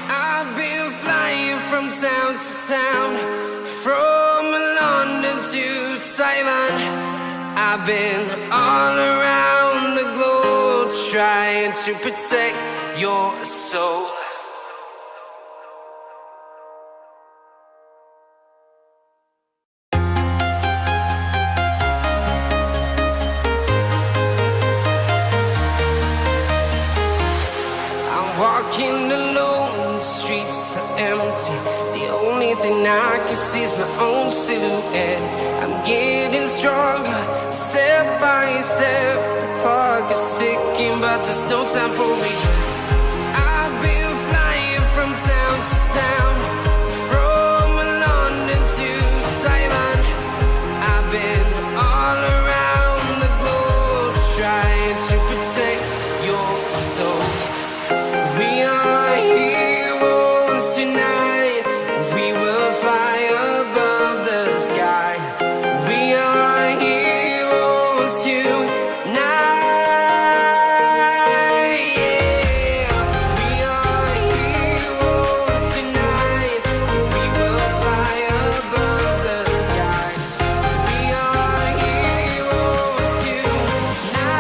I've been flying from town to town, from London to Taiwan. I've been all around the globe trying to protect your soul. Walking alone, the streets are empty. The only thing I can see is my own silhouette. I'm getting stronger, step by step. The clock is ticking, but there's no time for regrets. I've been flying from town to town, from London to Taiwan. I've been all around the globe trying to protect your soul. We are heroes tonight. We will fly above the sky. We are heroes tonight. Yeah. We are heroes tonight. We will fly above the sky. We are heroes tonight.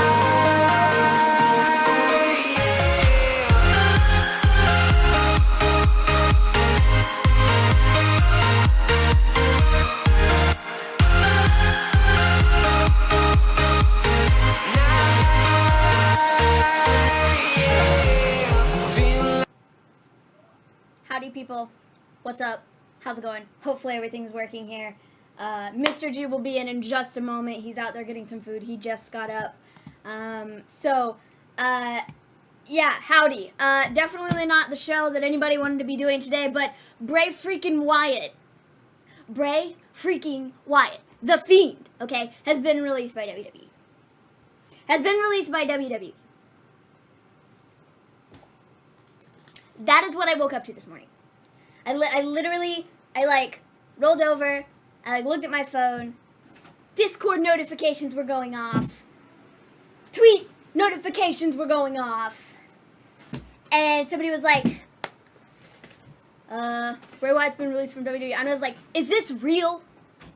Howdy people, what's up? How's it going? Hopefully everything's working here. Mr. G will be in just a moment. He's out there getting some food. He just got up. Yeah, howdy. Definitely not the show that anybody wanted to be doing today, but Bray freaking Wyatt. Bray freaking Wyatt, the Fiend, okay, has been released by WWE. That is what I woke up to this morning. I literally rolled over, I looked at my phone, Discord notifications were going off, tweet notifications were going off, and somebody was like, Bray Wyatt's been released from WWE, and I was like, is this real?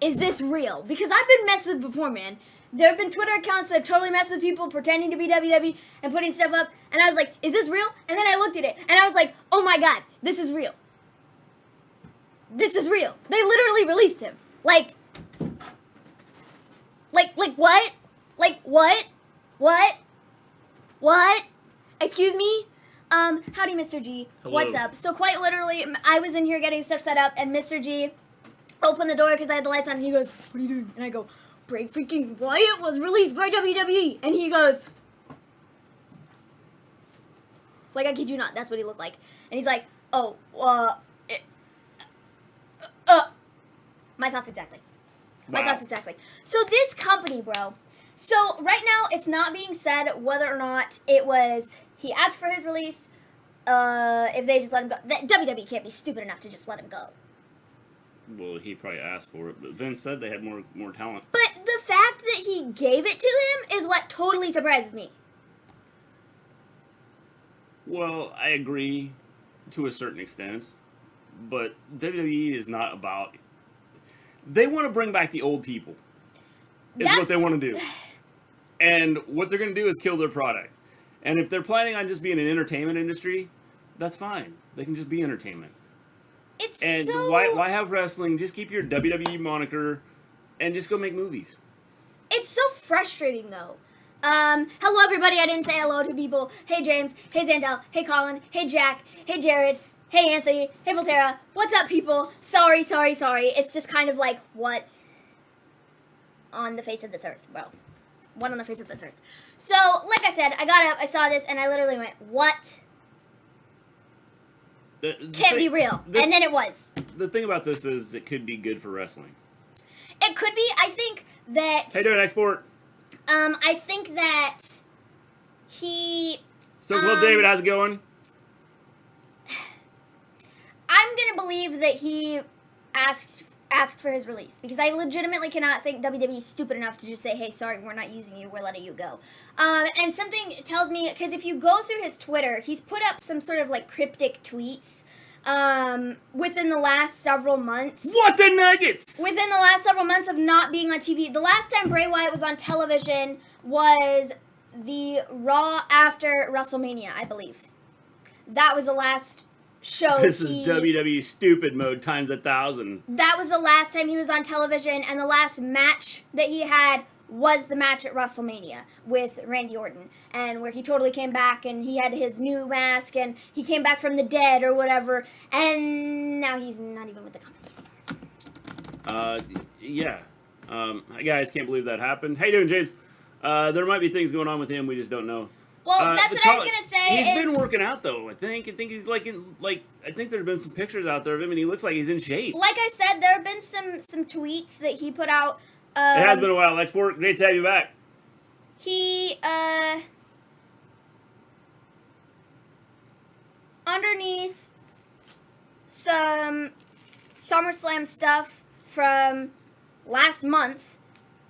Is this real? Because I've been messed with before, man. There have been Twitter accounts that totally mess with people pretending to be WWE and putting stuff up. And I was like, is this real? And then I looked at it and I was like, oh my god, this is real. This is real. They literally released him. Like what? Like what? What? What? Excuse me? Howdy, Mr. G. Hello. What's up? So quite literally, I was in here getting stuff set up and Mr. G opened the door because I had the lights on and he goes, what are you doing? And I go, Bray freaking Wyatt was released by WWE. And he goes, like, I kid you not, that's what he looked like. And he's like, oh, my thoughts exactly. My Wow. thoughts exactly. So this company, bro, so right now it's not being said whether or not it was, he asked for his release, if they just let him go. WWE can't be stupid enough to just let him go. Well, he probably asked for it, but Vince said they had more talent. But the fact that he gave it to him is what totally surprises me. Well, I agree to a certain extent, but WWE is not about... They want to bring back the old people, is what they want to do. And what they're going to do is kill their product. And if they're planning on just being an entertainment industry, that's fine. They can just be entertainment. And so... why have wrestling? Just keep your WWE moniker and just go make movies. It's so frustrating, though. Hello, everybody. I didn't say hello to people. Hey, James. Hey, Zandel. Hey, Colin. Hey, Jack. Hey, Jared. Hey, Anthony. Hey, Volterra. What's up, people? Sorry. It's just kind of like, what on the face of this earth, bro? What on the face of this earth? So, like I said, I got up, I saw this, and I literally went, what? Can't be real. And then it was. The thing about this is it could be good for wrestling. It could be. I think that... Hey, doing export. I think that he... So, Club David, how's it going? I'm going to believe that he asked ask for his release, because I legitimately cannot think WWE is stupid enough to just say, hey, sorry, we're not using you, we're letting you go. And something tells me, because if you go through his Twitter, he's put up some sort of, like, cryptic tweets within the last several months. What the nuggets? Within the last several months of not being on TV. The last time Bray Wyatt was on television was the Raw after WrestleMania, I believe. That was the last show. This is WWE stupid mode times 1,000. That was the last time he was on television, and the last match that he had was the match at WrestleMania with Randy Orton, and where he totally came back, and he had his new mask, and he came back from the dead or whatever, and now he's not even with the company. Yeah. Guys, can't believe that happened. How you doing, James? There might be things going on with him we just don't know. Well, that's what I was gonna say. He's been working out though. I think he's I think there's been some pictures out there of him, and he looks like he's in shape. Like I said, there have been some tweets that he put out. It has been a while, Export. Great to have you back. He underneath some SummerSlam stuff from last month,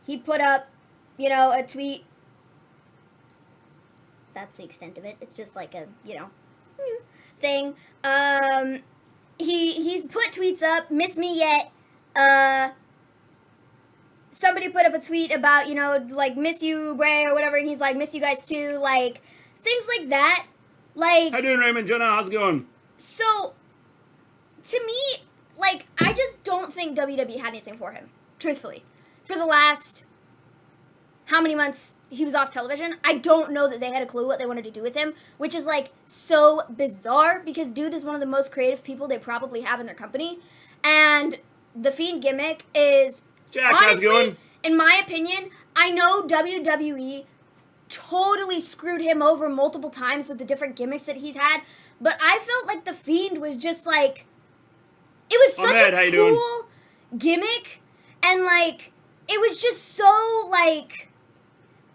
he put up, a tweet. That's the extent of it. It's just like a, thing. He's put tweets up, miss me yet. Somebody put up a tweet about, like, miss you, Bray, or whatever, and he's like, miss you guys too, like, things like that. Like, how you doing, Raymond? Jonah, how's it going? So, to me, like, I just don't think WWE had anything for him, truthfully. For the last, how many months he was off television, I don't know that they had a clue what they wanted to do with him, which is, like, so bizarre, because dude is one of the most creative people they probably have in their company, and the Fiend gimmick is, Jack, honestly, how's it going? In my opinion, I know WWE totally screwed him over multiple times with the different gimmicks that he's had, but I felt like the Fiend was just, like, it was such a cool gimmick, and, like, it was just so, like,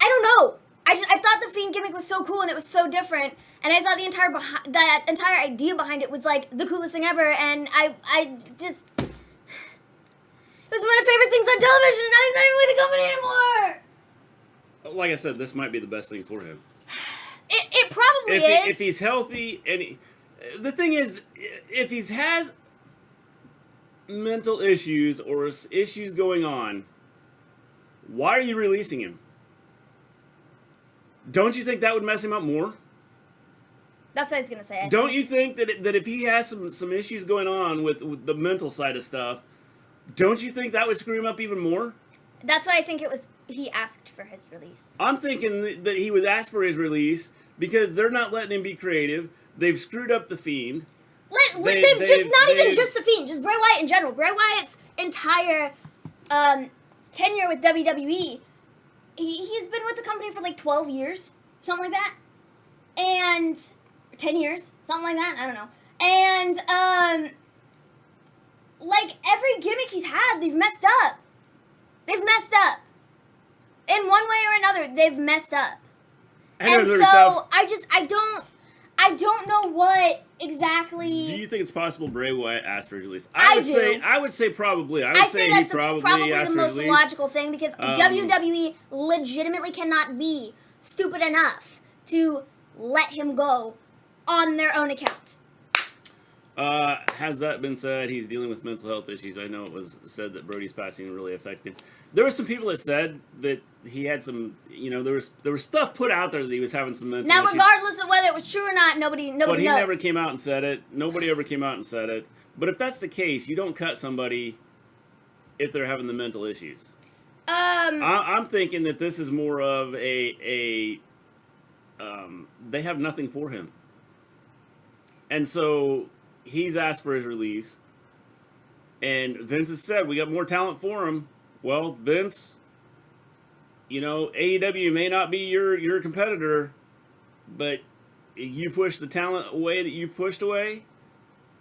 I don't know. I thought the Fiend gimmick was so cool, and it was so different, and I thought the entire idea behind it was, like, the coolest thing ever, and I just, it was one of my favorite things on television, and now he's not even with the company anymore. Like I said, this might be the best thing for him. It probably is. If he's healthy, and the thing is, if he has mental issues or issues going on, why are you releasing him? Don't you think that would mess him up more? That's what I was gonna say. Don't you think that if he has some issues going on with the mental side of stuff, don't you think that would screw him up even more? That's why I think it was he asked for his release. I'm thinking that he was asked for his release because they're not letting him be creative. They've screwed up the Fiend. Not even just the Fiend, just Bray Wyatt in general. Bray Wyatt's entire tenure with WWE, he's been with the company for like 12 years, something like that. And 10 years, something like that, I don't know. And like every gimmick he's had, they've messed up. They've messed up. In one way or another, they've messed up. And so I don't know what exactly. Do you think it's possible Bray Wyatt asked for his release? I would say probably. I would say that's he probably asked the for his most release. logical thing, because WWE legitimately cannot be stupid enough to let him go on their own account. Has that been said? He's dealing with mental health issues. I know it was said that Brody's passing really affected. There were some people that said that he had some, there was stuff put out there that he was having some mental issues. Now, regardless of whether it was true or not, nobody knows. But he never came out and said it. Nobody ever came out and said it. But if that's the case, you don't cut somebody if they're having the mental issues. I'm thinking that this is more of they have nothing for him. And so he's asked for his release. And Vince has said, we got more talent for him. Well, Vince, AEW may not be your competitor, but you push the talent away that you've pushed away,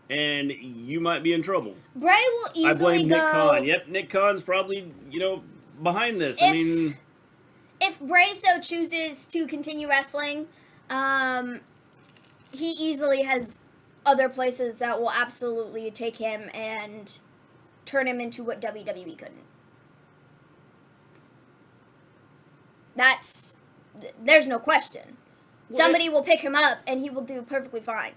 and you might be in trouble. Bray will easily I blame Nick Khan. Yep, Nick Khan's probably, behind this. If Bray so chooses to continue wrestling, he easily has other places that will absolutely take him and turn him into what WWE couldn't. There's no question. Somebody will pick him up, and he will do perfectly fine.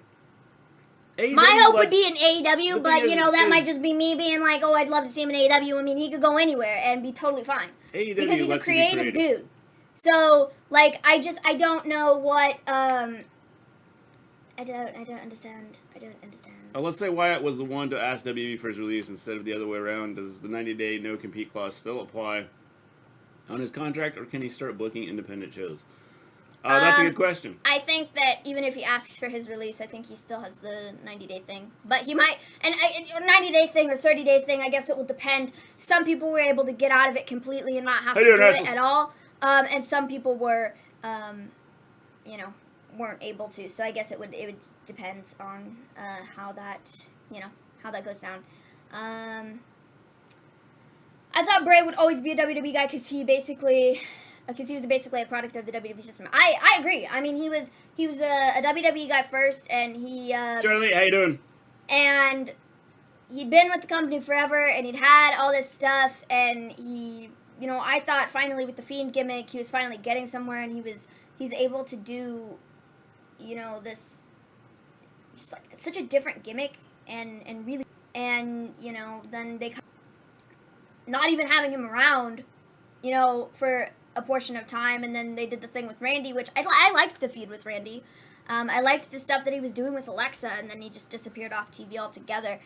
AEW My hope would be in AEW, but, that might is, just be me being like, oh, I'd love to see him in AEW. I mean, he could go anywhere and be totally fine. AEW because he's a lets you be creative dude. So, like, I don't know what, I don't understand. Let's say Wyatt was the one to ask WWE for his release instead of the other way around. Does the 90-day no-compete clause still apply on his contract, or can he start booking independent shows? That's a good question. I think that even if he asks for his release, I think he still has the 90-day thing. But he might, and 90-day thing or 30-day thing, I guess it will depend. Some people were able to get out of it completely and not have to do it at all. And some people were, weren't able to. So I guess it would depend on how that goes down. I thought Bray would always be a WWE guy because he was basically a product of the WWE system. I agree. I mean, he was a WWE guy first, and he Charlie, how you doing? And he'd been with the company forever, and he'd had all this stuff, and he, I thought finally with the Fiend gimmick, he was finally getting somewhere, and he's able to do, this. It's like such a different gimmick, and really, and then they not even having him around, for a portion of time, and then they did the thing with Randy, which I liked the feud with Randy. I liked the stuff that he was doing with Alexa, and then he just disappeared off TV altogether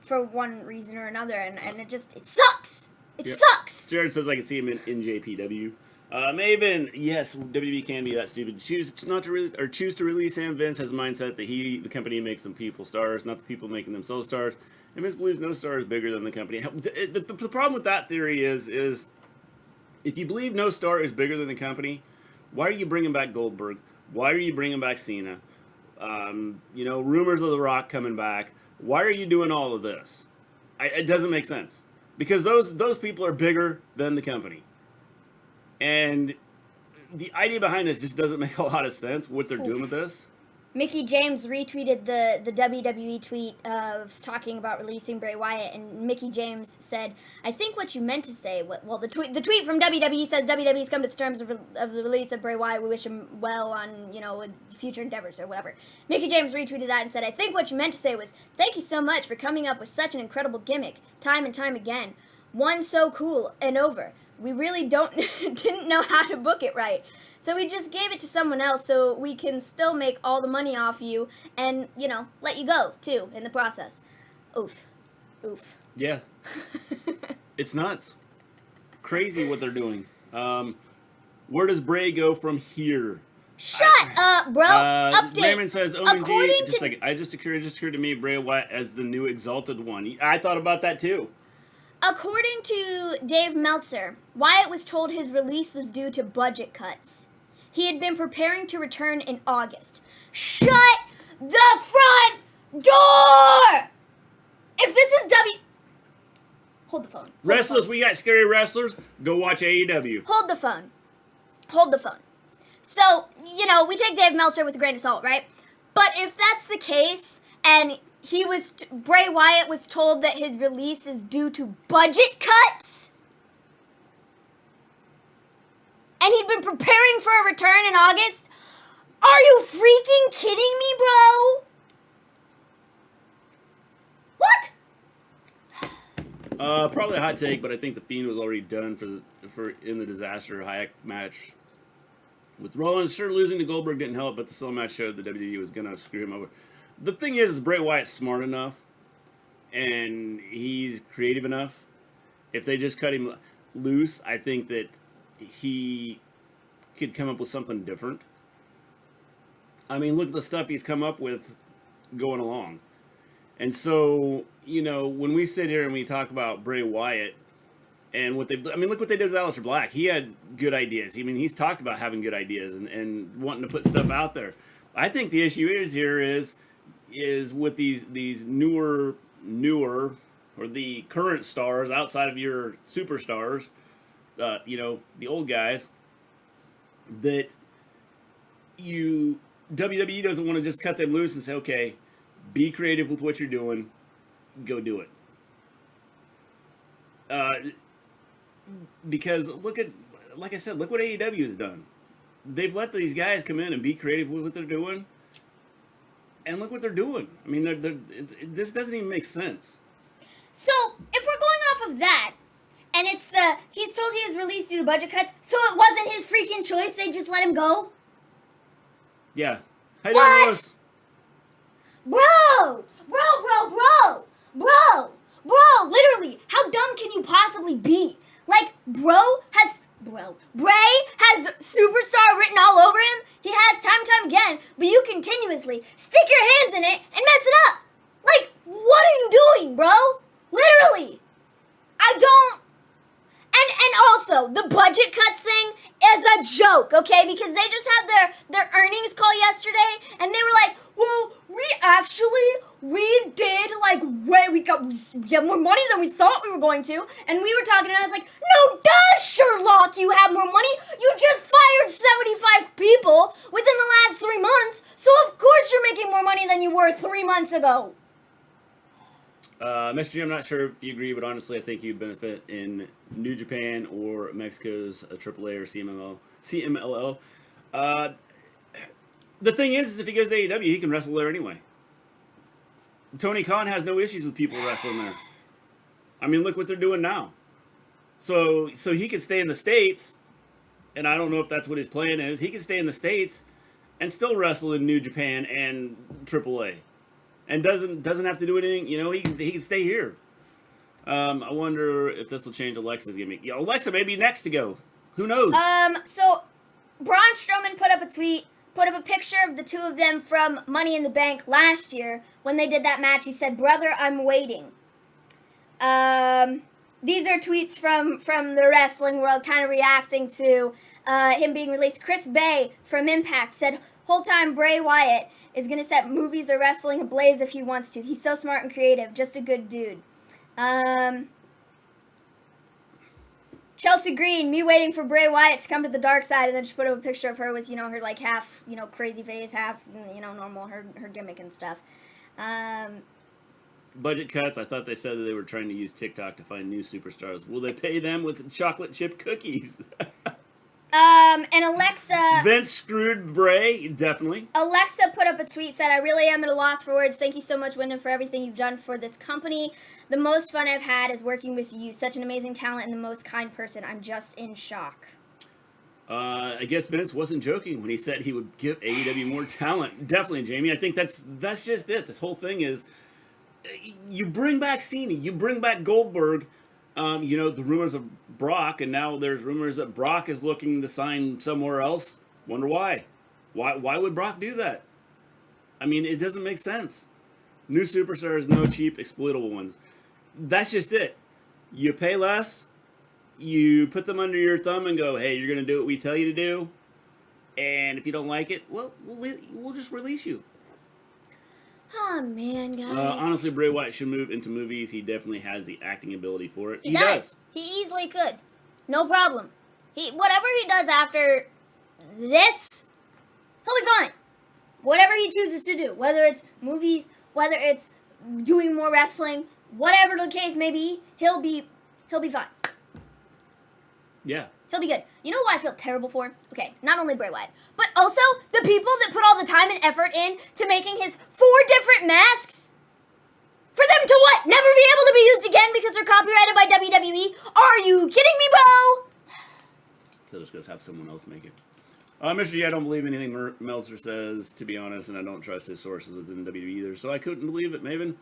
for one reason or another, and it sucks. It sucks. Jared says I can see him in JPW. Maven, yes, WWE can be that stupid. Choose to release him. Vince has a mindset that the company makes some people stars, not the people making themselves stars. And Vince believes no star is bigger than the company. The problem with that theory is if you believe no star is bigger than the company, why are you bringing back Goldberg? Why are you bringing back Cena? Rumors of The Rock coming back. Why are you doing all of this? It doesn't make sense. Because those people are bigger than the company. And the idea behind this just doesn't make a lot of sense, what they're doing with this. Mickey James retweeted the WWE tweet of talking about releasing Bray Wyatt, and Mickey James said, "I think what you meant to say." Well, the tweet from WWE says WWE's come to the terms of the release of Bray Wyatt. We wish him well on future endeavors or whatever. Mickey James retweeted that and said, "I think what you meant to say was thank you so much for coming up with such an incredible gimmick, time and time again. One so cool and over. We really didn't know how to book it right. So we just gave it to someone else so we can still make all the money off you and, let you go, too, in the process." Oof. Yeah. It's nuts. Crazy what they're doing. Where does Bray go from here? Shut up, bro. Update. Raymond says, OMG, just a second. It just occurred to me Bray Wyatt as the new Exalted One. I thought about that, too. According to Dave Meltzer, Wyatt was told his release was due to budget cuts. He had been preparing to return in August. Shut the front door! If this is Hold the phone. Wrestlers, we got scary wrestlers. Go watch AEW. Hold the phone. So, we take Dave Meltzer with a grain of salt, right? But if that's the case, and Bray Wyatt was told that his release is due to budget cuts, and he'd been preparing for a return in August, are you freaking kidding me, bro? What? Probably a hot take, but I think the Fiend was already done for in the Disaster Hayek match with Rollins. Sure, losing to Goldberg didn't help, but the solo match showed that WWE was gonna screw him over. The thing is Bray Wyatt's smart enough, and he's creative enough. If they just cut him loose, I think that he could come up with something different. I mean, look at the stuff he's come up with going along. And so, when we sit here and we talk about Bray Wyatt and look what they did with Aleister Black. He had good ideas. I mean, he's talked about having good ideas and wanting to put stuff out there. I think the issue is with these newer or the current stars outside of your superstars, the old guys, that WWE doesn't want to just cut them loose and say, okay, be creative with what you're doing, go do it. Because like I said, look what AEW has done. They've let these guys come in and be creative with what they're doing, and look what they're doing. I mean, this doesn't even make sense. So, if we're going off of that, and he's told he is released due to budget cuts, so it wasn't his freaking choice, they just let him go? Yeah. How you What? doing, Rose? Bro, literally, how dumb can you possibly be? Like, Bray has superstar written all over him. He has time again, but you continuously stick your hands in it and mess it up. Like, what are you doing, bro? Literally. I don't. And also, the budget cuts thing is a joke, okay? Because they just had their earnings call yesterday, and they were like, well, we did, like, we get more money than we thought we were going to. And we were talking, and I was like, no, duh, Sherlock, you have more money. You just fired 75 people within the last 3 months, so of course you're making more money than you were 3 months ago. Mr. G, I'm not sure if you agree, but honestly, I think you'd benefit in New Japan or Mexico's AAA or CMLL. The thing is if he goes to AEW, he can wrestle there anyway. Tony Khan has no issues with people wrestling there. I mean, look what they're doing now. So he could stay in the States, and I don't know if that's what his plan is. He could stay in the States and still wrestle in New Japan and AAA. And doesn't have to do anything, you know, he can stay here. I wonder if this will change Alexa's gimmick. Yeah, Alexa may be next to go. Who knows? So Braun Strowman put up a picture of the two of them from Money in the Bank last year when they did that match. He said, "Brother, I'm waiting." These are tweets from the wrestling world kind of reacting to him being released. Chris Bay from Impact said, "Whole time Bray Wyatt is going to set movies or wrestling ablaze if he wants to. He's so smart and creative. Just a good dude." Chelsea Green, me waiting for Bray Wyatt to come to the dark side, and then she put up a picture of her with, you know, her like half, you know, crazy face, half, you know, normal, her gimmick and stuff. Budget cuts. I thought they said that they were trying to use TikTok to find new superstars. Will they pay them with chocolate chip cookies? And Alexa... Vince screwed Bray, definitely. Alexa put up a tweet, said, "I really am at a loss for words. Thank you so much, Wyndham, for everything you've done for this company. The most fun I've had is working with you. Such an amazing talent and the most kind person. I'm just in shock." I guess Vince wasn't joking when he said he would give AEW more talent. Definitely, Jamie. I think that's just it. This whole thing is, you bring back Cena, you bring back Goldberg. You know, the rumors of Brock, and now there's rumors that Brock is looking to sign somewhere else. Wonder why? Why would Brock do that? I mean, it doesn't make sense. New superstars, no cheap, exploitable ones. That's just it. You pay less, you put them under your thumb and go, hey, you're going to do what we tell you to do, and if you don't like it, well, we'll just release you. Oh, man, guys. Honestly, Bray Wyatt should move into movies. He definitely has the acting ability for it. He does. He easily could. No problem. Whatever he does after this, he'll be fine. Whatever he chooses to do, whether it's movies, whether it's doing more wrestling, whatever the case may be, he'll be fine. Yeah. He'll be good. You know who I feel terrible for? Okay, not only Bray Wyatt, but also the people that put all the time and effort in to making his 4 different masks. For them to what? Never be able to be used again because they're copyrighted by WWE? Are you kidding me, bro? They'll just go have someone else make it. Mr. G, I don't believe anything Meltzer says, to be honest, and I don't trust his sources within WWE either, so I couldn't believe it, Maven.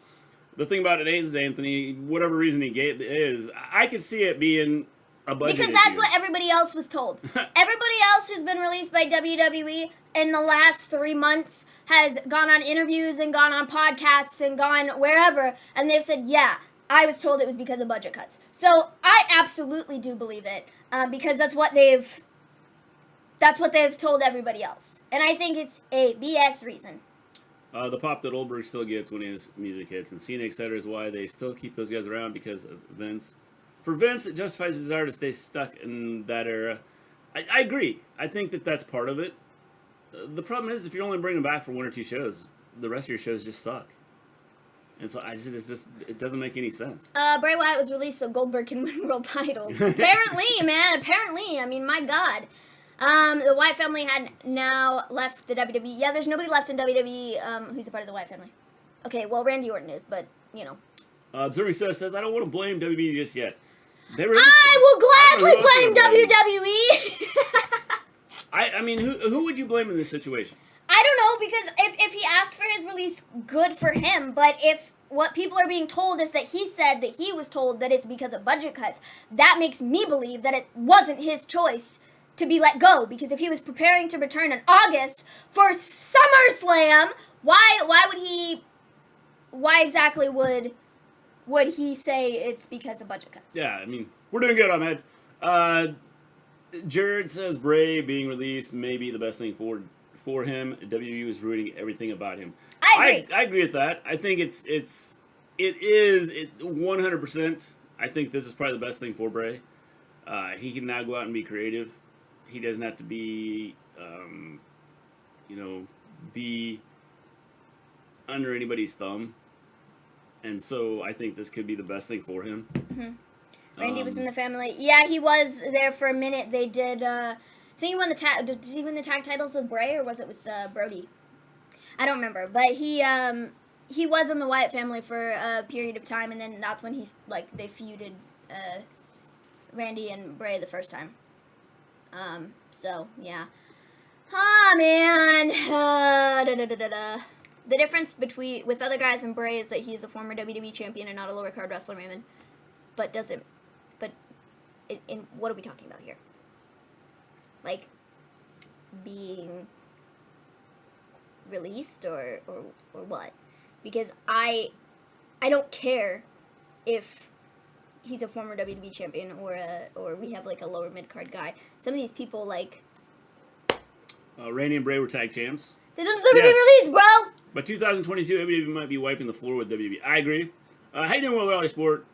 The thing about it is, Anthony, whatever reason he gave is, I could see it being a budget because that's issue. what everybody else was told. Everybody else who's been released by WWE in the last 3 months has gone on interviews and gone on podcasts and gone wherever, and they've said, yeah, I was told it was because of budget cuts. So I absolutely do believe it, because that's what they've told everybody else. And I think it's a BS reason. The pop that Oldberg still gets when his music hits, and Cena, etc. is why they still keep those guys around, because of Vince. For Vince, it justifies his desire to stay stuck in that era. I agree. I think that that's part of it. The problem is, if you're only bringing them back for 1 or 2 shows, the rest of your shows just suck. And so it doesn't make any sense. Bray Wyatt was released so Goldberg can win world titles. Apparently, man. Apparently. I mean, my God. The Wyatt family had now left the WWE. Yeah, there's nobody left in WWE who's a part of the Wyatt family. Okay, well, Randy Orton is, but, you know. Observing says, I don't want to blame WWE just yet. I will gladly blame WWE! I mean, who would you blame in this situation? I don't know, because if he asked for his release, good for him. But if what people are being told is that he said that he was told that it's because of budget cuts, that makes me believe that it wasn't his choice to be let go. Because if he was preparing to return in August for SummerSlam, why exactly would he say it's because of budget cuts? Yeah, I mean, we're doing good, Ahmed. Jared says Bray being released may be the best thing for him. WWE is ruining everything about him. I agree. I agree with that. I think it is 100%. I think this is probably the best thing for Bray. He can now go out and be creative. He doesn't have to be, be under anybody's thumb. And so I think this could be the best thing for him. Mm-hmm. Randy was in the family. Yeah, he was there for a minute. They did. I think he won the tag. Did he win the tag titles with Bray, or was it with Brody? I don't remember. But he was in the Wyatt family for a period of time, and then that's when they feuded Randy and Bray the first time. So yeah. Ah, man. The difference with other guys and Bray is that he is a former WWE champion and not a lower card wrestler, Maven. But what are we talking about here? Like, being released or what? Because I don't care if he's a former WWE champion or we have like a lower mid card guy. Some of these people Randy and Bray were tag champs. They don't deserve to be released, bro. But 2022, WWE might be wiping the floor with WWE. I agree. How you doing, World Rally Sport?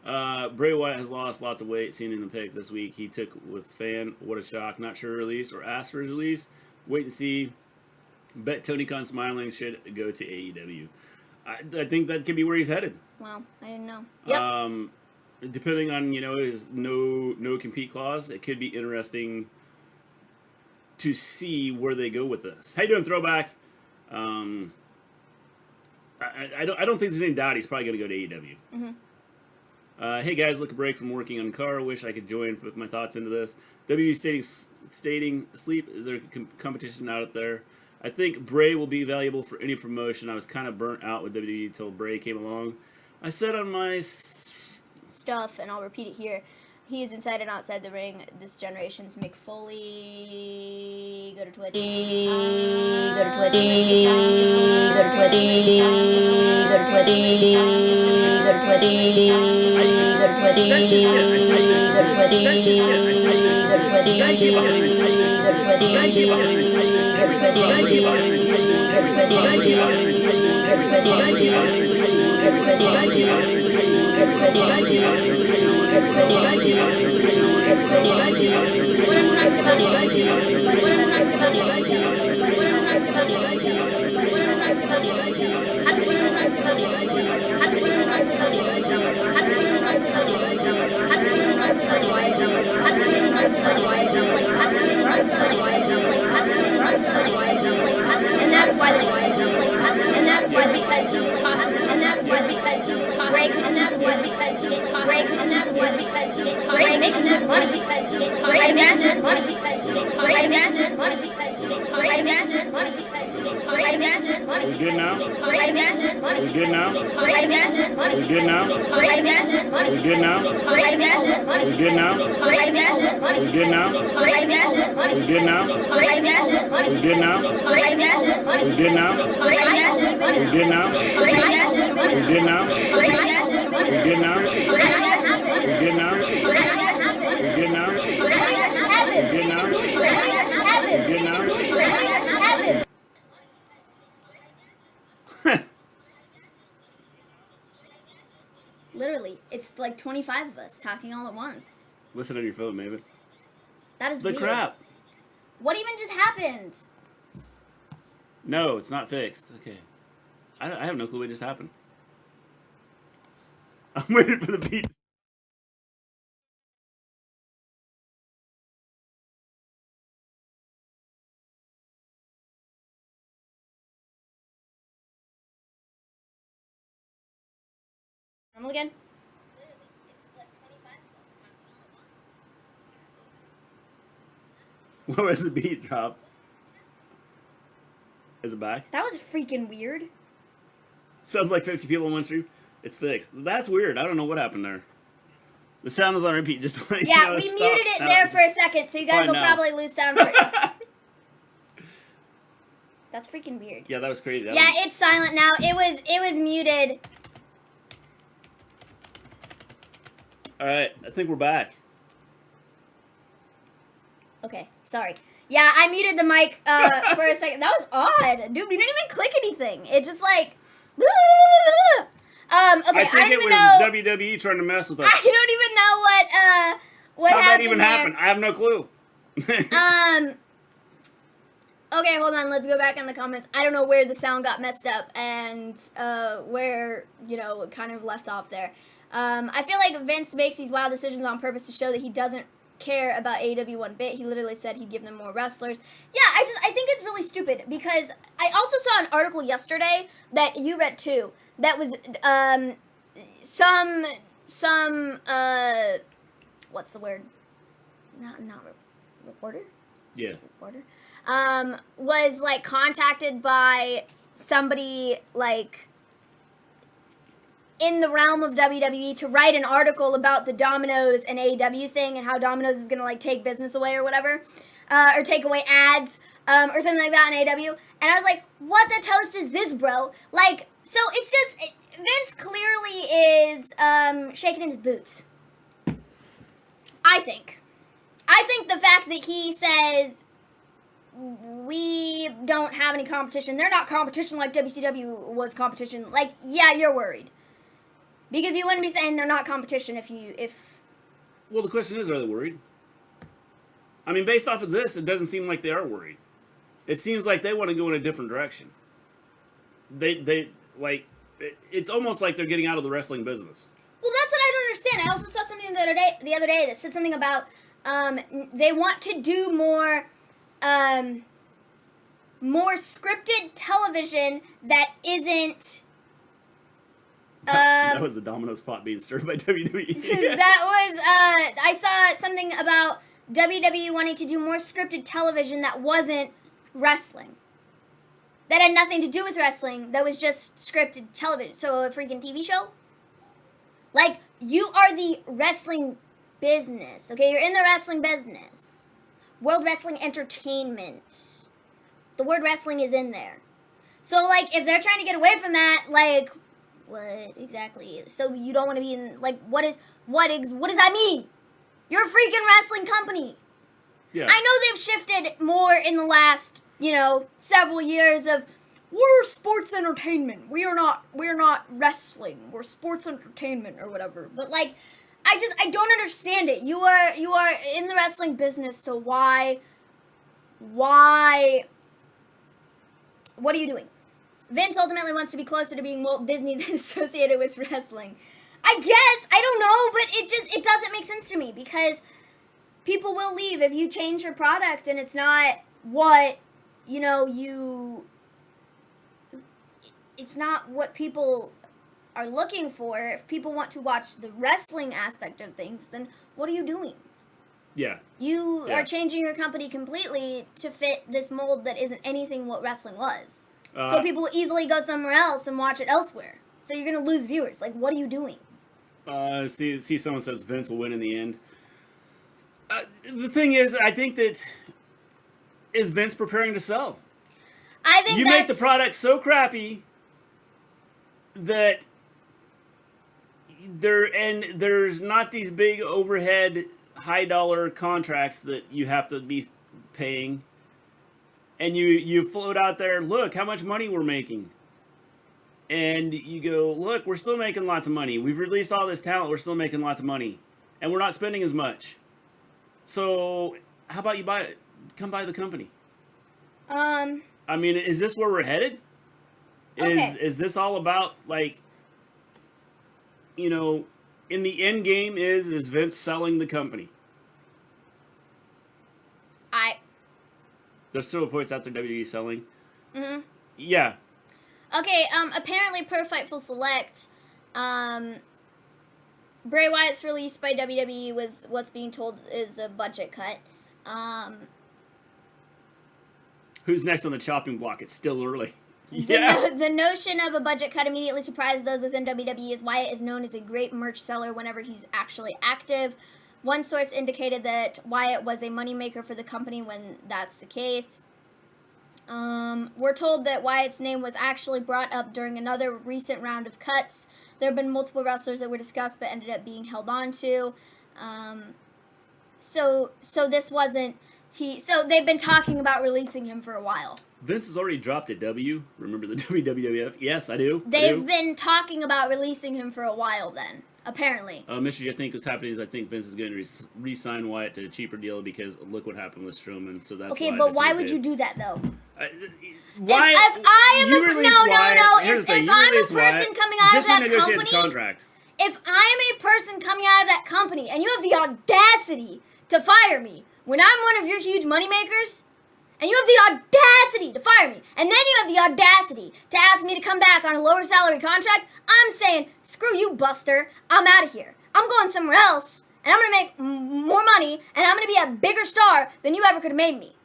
Bray Wyatt has lost lots of weight, seen in the pic this week. He took with fan. What a shock. Not sure released or asked for his release. Wait and see. Bet Tony Khan smiling should go to AEW. I think that could be where he's headed. Wow, I didn't know. Yep. Depending on, his no compete clause, it could be interesting to see where they go with this. How you doing, Throwback? I don't think there's any doubt he's probably going to go to AEW. Mm-hmm. Hey guys, look a break from working on car. Wish I could join, put my thoughts into this. WWE stating sleep. Is there competition out there? I think Bray will be valuable for any promotion. I was kind of burnt out with WWE until Bray came along. I said on my stuff, and I'll repeat it here. He is inside and outside the ring. This generation's Mick Foley. Go to Twitch. Go to Twitch. Go to Twitch. Go to Twitch. Go to Twitch. Go to Twitch. That's just it. Go to Twitch. That's just it. Go to Twitch. Thank you. Go to Twitch. Thank you. Thank you. And that's why because he was caught, and that's why because he was caught, and that's why because he was caught, and that's why because he was caught, making this money because he was caught, imagine money because he was caught, imagine money because he was caught, imagine money because he was caught, imagine money. We good now? Imagine money. We good now? Imagine money. We good now? Imagine money. We good now? Imagine money. We good now? Imagine money. We good now? Imagine money. We good now? Imagine money. We good now? Imagine money. We good now? Imagine money. We good now? Imagine money. We good now? Imagine money. We good now? We good now? We good now? We good now? We good now? Literally, it's like 25 of us talking all at once. Listen on your phone, Maven. That is The weird. crap. What even just happened? No, it's not fixed. Okay. I have no clue what just happened. I'm waiting for the beat. Normal again? What was the beat drop? Is it back? That was freaking weird. Sounds like 50 people in one stream. It's fixed. That's weird. I don't know what happened there. The sound was on repeat just to let you know, we stop. muted it there for a second, so you guys will probably lose sound for it. That's freaking weird. Yeah, that was crazy. Yeah, it's silent now. It was muted. Alright, I think we're back. Okay, sorry. Yeah, I muted the mic for a second. That was odd. Dude, we didn't even click anything. It just like... Okay, I think it was WWE trying to mess with us. I don't even know what How happened that even happened? I have no clue. Okay, hold on. Let's go back in the comments. I don't know where the sound got messed up and where, it kind of left off there. I feel like Vince makes these wild decisions on purpose to show that he doesn't care about AEW one bit. He literally said he'd give them more wrestlers. Yeah, I think it's really stupid because I also saw an article yesterday that you read too that was some what's the word? Not reporter? Yeah. Reporter. Was like contacted by somebody like in the realm of WWE to write an article about the Domino's and AEW thing and how Domino's is gonna like take business away or whatever, or take away ads, or something like that in AEW. And I was like, what the toast is this, bro? Like, so it's just Vince clearly is shaking in his boots. I think the fact that he says we don't have any competition, they're not competition like WCW was competition. Like, yeah, you're worried. Because you wouldn't be saying they're not competition if... Well, the question is, are they worried? I mean, based off of this, it doesn't seem like they are worried. It seems like they want to go in a different direction. It's almost like they're getting out of the wrestling business. Well, that's what I don't understand. I also saw something the other day that said something about they want to do more scripted television that isn't... that was the Domino's pot being stirred by WWE. That was, I saw something about WWE wanting to do more scripted television that wasn't wrestling. That had nothing to do with wrestling, that was just scripted television. So a freaking TV show? Like, you are the wrestling business, okay? You're in the wrestling business. World Wrestling Entertainment. The word wrestling is in there. So, like, if they're trying to get away from that, like... What exactly? So you don't want to be in, like, what does that mean? You're a freaking wrestling company. Yeah. I know they've shifted more in the last, several years of, we're sports entertainment. We're not wrestling. We're sports entertainment or whatever. But, like, I don't understand it. You are in the wrestling business, so why, what are you doing? Vince ultimately wants to be closer to being Walt Disney than associated with wrestling. I guess. I don't know, but it doesn't make sense to me because people will leave if you change your product and it's not what, it's not what people are looking for. If people want to watch the wrestling aspect of things, then what are you doing? Yeah. You are changing your company completely to fit this mold that isn't anything what wrestling was. So people will easily go somewhere else and watch it elsewhere. So you're going to lose viewers. Like, what are you doing? See, someone says Vince will win in the end. The thing is, I think that... Is Vince preparing to sell? I think you make the product so crappy that there's not these big overhead, high-dollar contracts that you have to be paying. And you float out there, look how much money we're making. And you go, look, we're still making lots of money. We've released all this talent, we're still making lots of money. And we're not spending as much. So, how about you come buy the company? I mean, is this where we're headed? Okay. Is this all about, like... you know, in the end game is Vince selling the company? There's still reports out there WWE selling. Mm-hmm. Yeah. Okay, apparently per Fightful Select, Bray Wyatt's release by WWE was what's being told is a budget cut. Who's next on the chopping block? It's still early. The notion of a budget cut immediately surprised those within WWE, as Wyatt is known as a great merch seller whenever he's actually active. One source indicated that Wyatt was a moneymaker for the company when that's the case. We're told that Wyatt's name was actually brought up during another recent round of cuts. There have been multiple wrestlers that were discussed but ended up being held on to. So this wasn't... So they've been talking about releasing him for a while. Vince has already dropped a W. Remember the WWF? Yes, I do. They've been talking about releasing him for a while then, apparently. Mr. I think what's happening is I think Vince is going to re-sign Wyatt to a cheaper deal because look what happened with Strowman. So that's okay, but why would you do that though? Why? If I am if I'm a person coming out of that company, if I am a person coming out of that company and you have the audacity to fire me when I'm one of your huge moneymakers, and you have the audacity to fire me, and then you have the audacity to ask me to come back on a lower salary contract, I'm saying, screw you, Buster. I'm out of here. I'm going somewhere else, and I'm going to make more money, and I'm going to be a bigger star than you ever could have made me.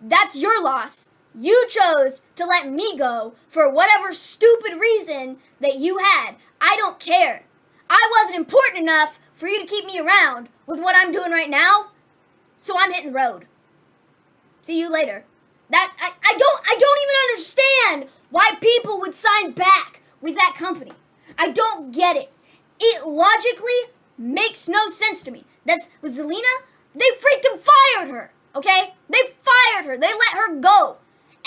That's your loss. You chose to let me go for whatever stupid reason that you had. I don't care. I wasn't important enough for you to keep me around with what I'm doing right now, so I'm hitting the road. See you later. I don't even understand why people would sign back with that company. I don't get it. It logically makes no sense to me. That's with Zelina, they freaking fired her. Okay? They fired her. They let her go.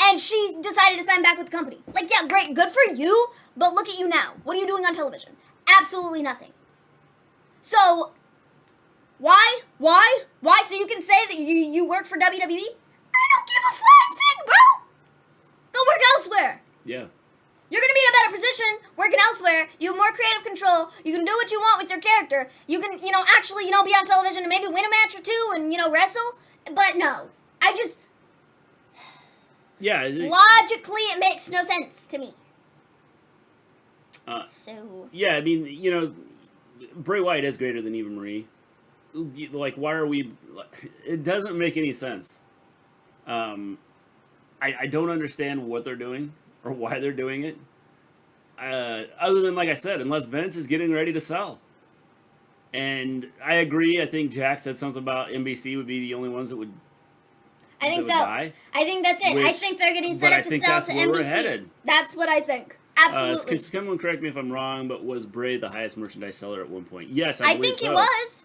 And she decided to sign back with the company. Like, yeah, great, good for you, but look at you now. What are you doing on television? Absolutely nothing. So, why? So you can say that you work for WWE? I don't give a flying thing, bro. Go work elsewhere. Yeah. You're going to be in a better position working elsewhere. You have more creative control. You can do what you want with your character. You can, actually, be on television and maybe win a match or two and, wrestle. But no, I just... Yeah. Logically, it makes no sense to me. Yeah, I mean, Bray Wyatt is greater than Eva Marie. Like, why are we... It doesn't make any sense. I don't understand what they're doing or why they're doing it. Other than, like I said, unless Vince is getting ready to sell. And I agree. I think Jack said something about NBC would be the only ones that would. I think so. Die, I think that's it. I think they're getting set up to sell to NBC. We're headed. That's what I think. Absolutely. Can someone correct me if I'm wrong? But was Bray the highest merchandise seller at one point? Yes, I believe think so. He was.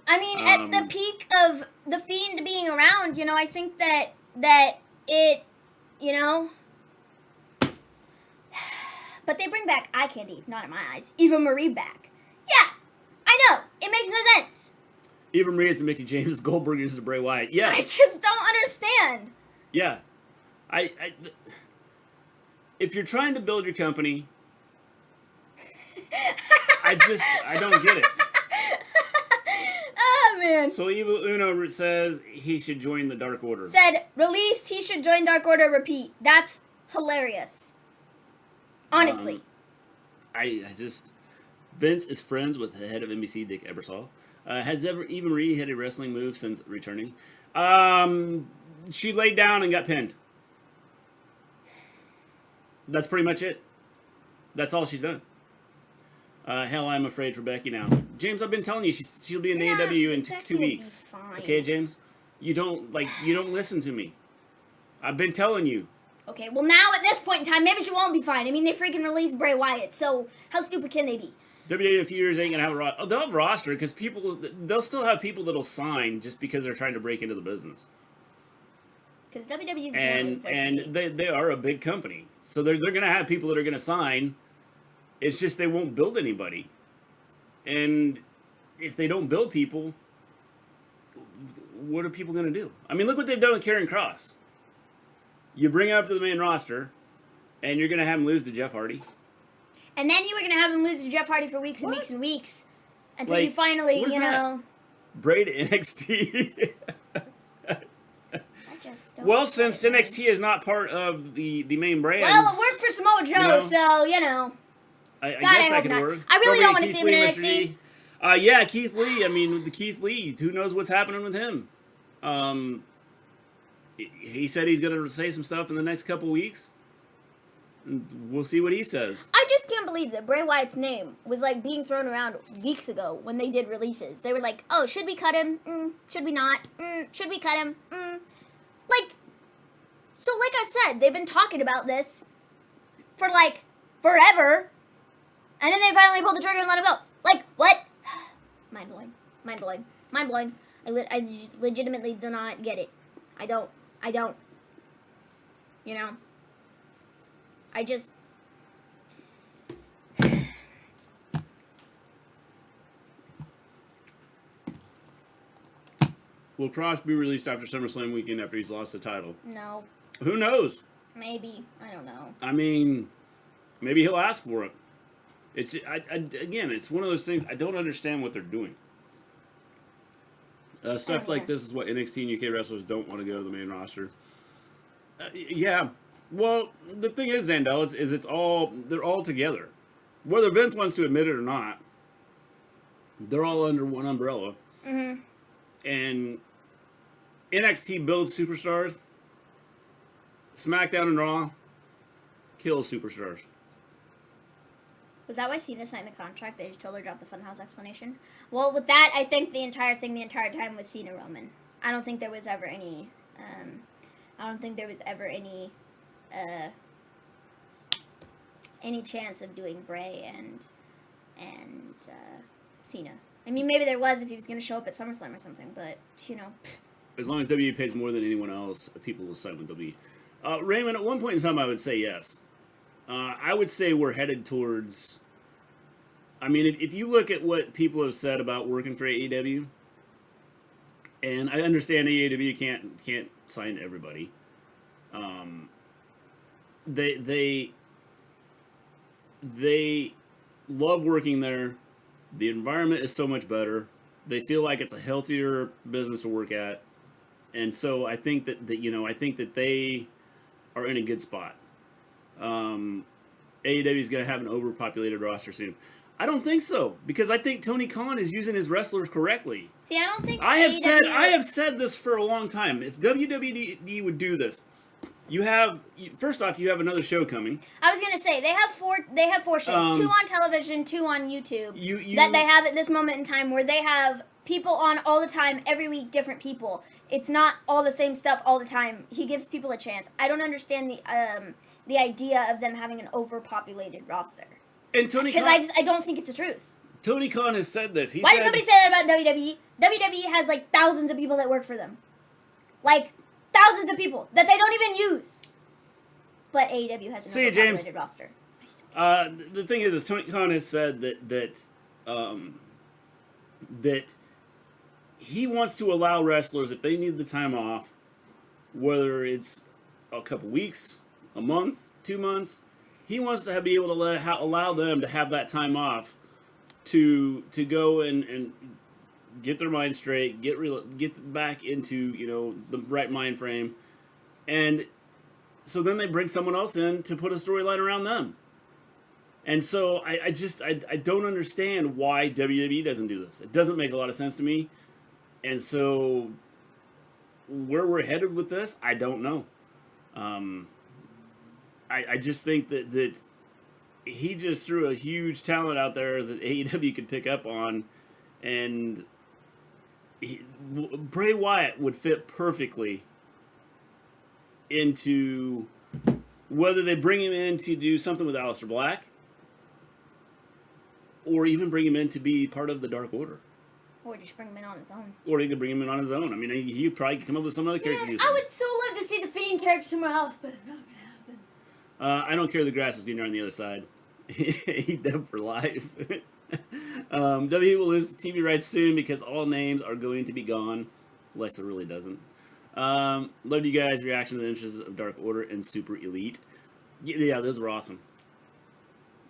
I mean, at the peak of the Fiend being around, I think that it, But they bring back eye candy, not in my eyes. Eva Marie back. Yeah, I know. It makes no sense. Eva Marie is the Mickey James, Goldberg is the Bray Wyatt. Yes. I just don't understand. Yeah. If you're trying to build your company, I don't get it. Oh, man. So Evil Uno says he should join the Dark Order. Said, release, he should join Dark Order, repeat. That's hilarious. Honestly. Vince is friends with the head of NBC, Dick Ebersol. Has Eva Marie had a wrestling move since returning? She laid down and got pinned. That's pretty much it. That's all she's done. Hell, I'm afraid for Becky now. James, I've been telling you she'll be in AEW in 2 weeks. Okay, James? You don't listen to me. I've been telling you. Okay, well now at this point in time, maybe she won't be fine. I mean, they freaking released Bray Wyatt, so how stupid can they be? WWE in a few years ain't gonna have a roster. Oh, they'll have a roster because they'll still have people that'll sign just because they're trying to break into the business. Because WWE and they are a big company, so they're gonna have people that are gonna sign. It's just they won't build anybody, and if they don't build people, what are people gonna do? I mean, look what they've done with Karrion Kross. You bring him up to the main roster, and you're gonna have him lose to Jeff Hardy. And then you were gonna have him lose to Jeff Hardy for weeks and weeks and weeks until Like, you finally, what is you that? know. Bray to NXT. I just don't Well, get since it, man. NXT is not part of the main brand. Well, it worked for Samoa Joe, you know, so you know. I God, guess I that hope could not. work. I really don't Probably want to Keith see him in Lee, Mr. NXT. D. Yeah, Keith Lee. I mean, the Keith Lee. Who knows what's happening with him? He said he's going to say some stuff in the next couple weeks. And we'll see what he says. I just can't believe that Bray Wyatt's name was like being thrown around weeks ago when they did releases. They were like, "Oh, should we cut him? Should we not? Should we cut him?" Like, so like I said, they've been talking about this for like forever, and then they finally pulled the trigger and let him go. Like, what? Mind blowing. Mind blowing. Mind blowing. I legitimately do not get it. I don't. You know. I just. Will Cross be released after SummerSlam weekend after he's lost the title? No. Who knows? Maybe. I don't know. I mean, maybe he'll ask for it. It's again, it's one of those things. I don't understand what they're doing. Stuff like this is what NXT and UK wrestlers don't want to go to the main roster. Yeah. Well, the thing is, Zandel, they're all together. Whether Vince wants to admit it or not, they're all under one umbrella. Mm-hmm. And NXT builds superstars. SmackDown and Raw kills superstars. Was that why Cena signed the contract? They just told her to drop the Funhouse explanation? Well, with that, I think the entire thing, the entire time, was Cena Roman. I don't think there was ever any, any chance of doing Bray and Cena. I mean, maybe there was if he was going to show up at SummerSlam or something, but, you know. As long as WWE pays more than anyone else, people will sign with WWE. Raymond, at one point in time, I would say yes. I would say we're headed towards... I mean, if you look at what people have said about working for AEW, and I understand AEW can't sign everybody. They love working there. The environment is so much better. They feel like it's a healthier business to work at. And so I think that they are in a good spot. AEW is going to have an overpopulated roster soon. I don't think so, because I think Tony Khan is using his wrestlers correctly. See, I don't think I have said this for a long time. If WWE would do this, first off, you have another show coming. I was gonna say they have four shows, 2 on television, 2 on YouTube. That they have at this moment in time, where they have people on all the time, every week, different people. It's not all the same stuff all the time. He gives people a chance. I don't understand the idea of them having an overpopulated roster. And Tony Khan, because I don't think it's the truth. Tony Khan has said this. Why does nobody say that about WWE? WWE has like thousands of people that work for them. Like thousands of people that they don't even use. But AEW has an overpopulated roster. The thing is Tony Khan has said that he wants to allow wrestlers, if they need the time off, whether it's a couple weeks, a month, 2 months, he wants to be able to allow them to have that time off to go and get their mind straight, get back into the right mind frame, and so then they bring someone else in to put a storyline around them. And so I don't understand why WWE doesn't do this. It doesn't make a lot of sense to me. And so where we're headed with this, I don't know. I just think that he just threw a huge talent out there that AEW could pick up on, and Bray Wyatt would fit perfectly into whether they bring him in to do something with Aleister Black, or even bring him in to be part of the Dark Order. Or just bring him in on his own. Or he could bring him in on his own. I mean, he probably could come up with some other character. Man, I would so love to see the Fiend character somewhere else, but it's not going to happen. I don't care the grass is greener on the other side. He dead for life. WWE will lose the TV rights soon because all names are going to be gone. Alexa really doesn't. Loved you guys' reaction to the interests of Dark Order and Super Elite. Yeah, those were awesome.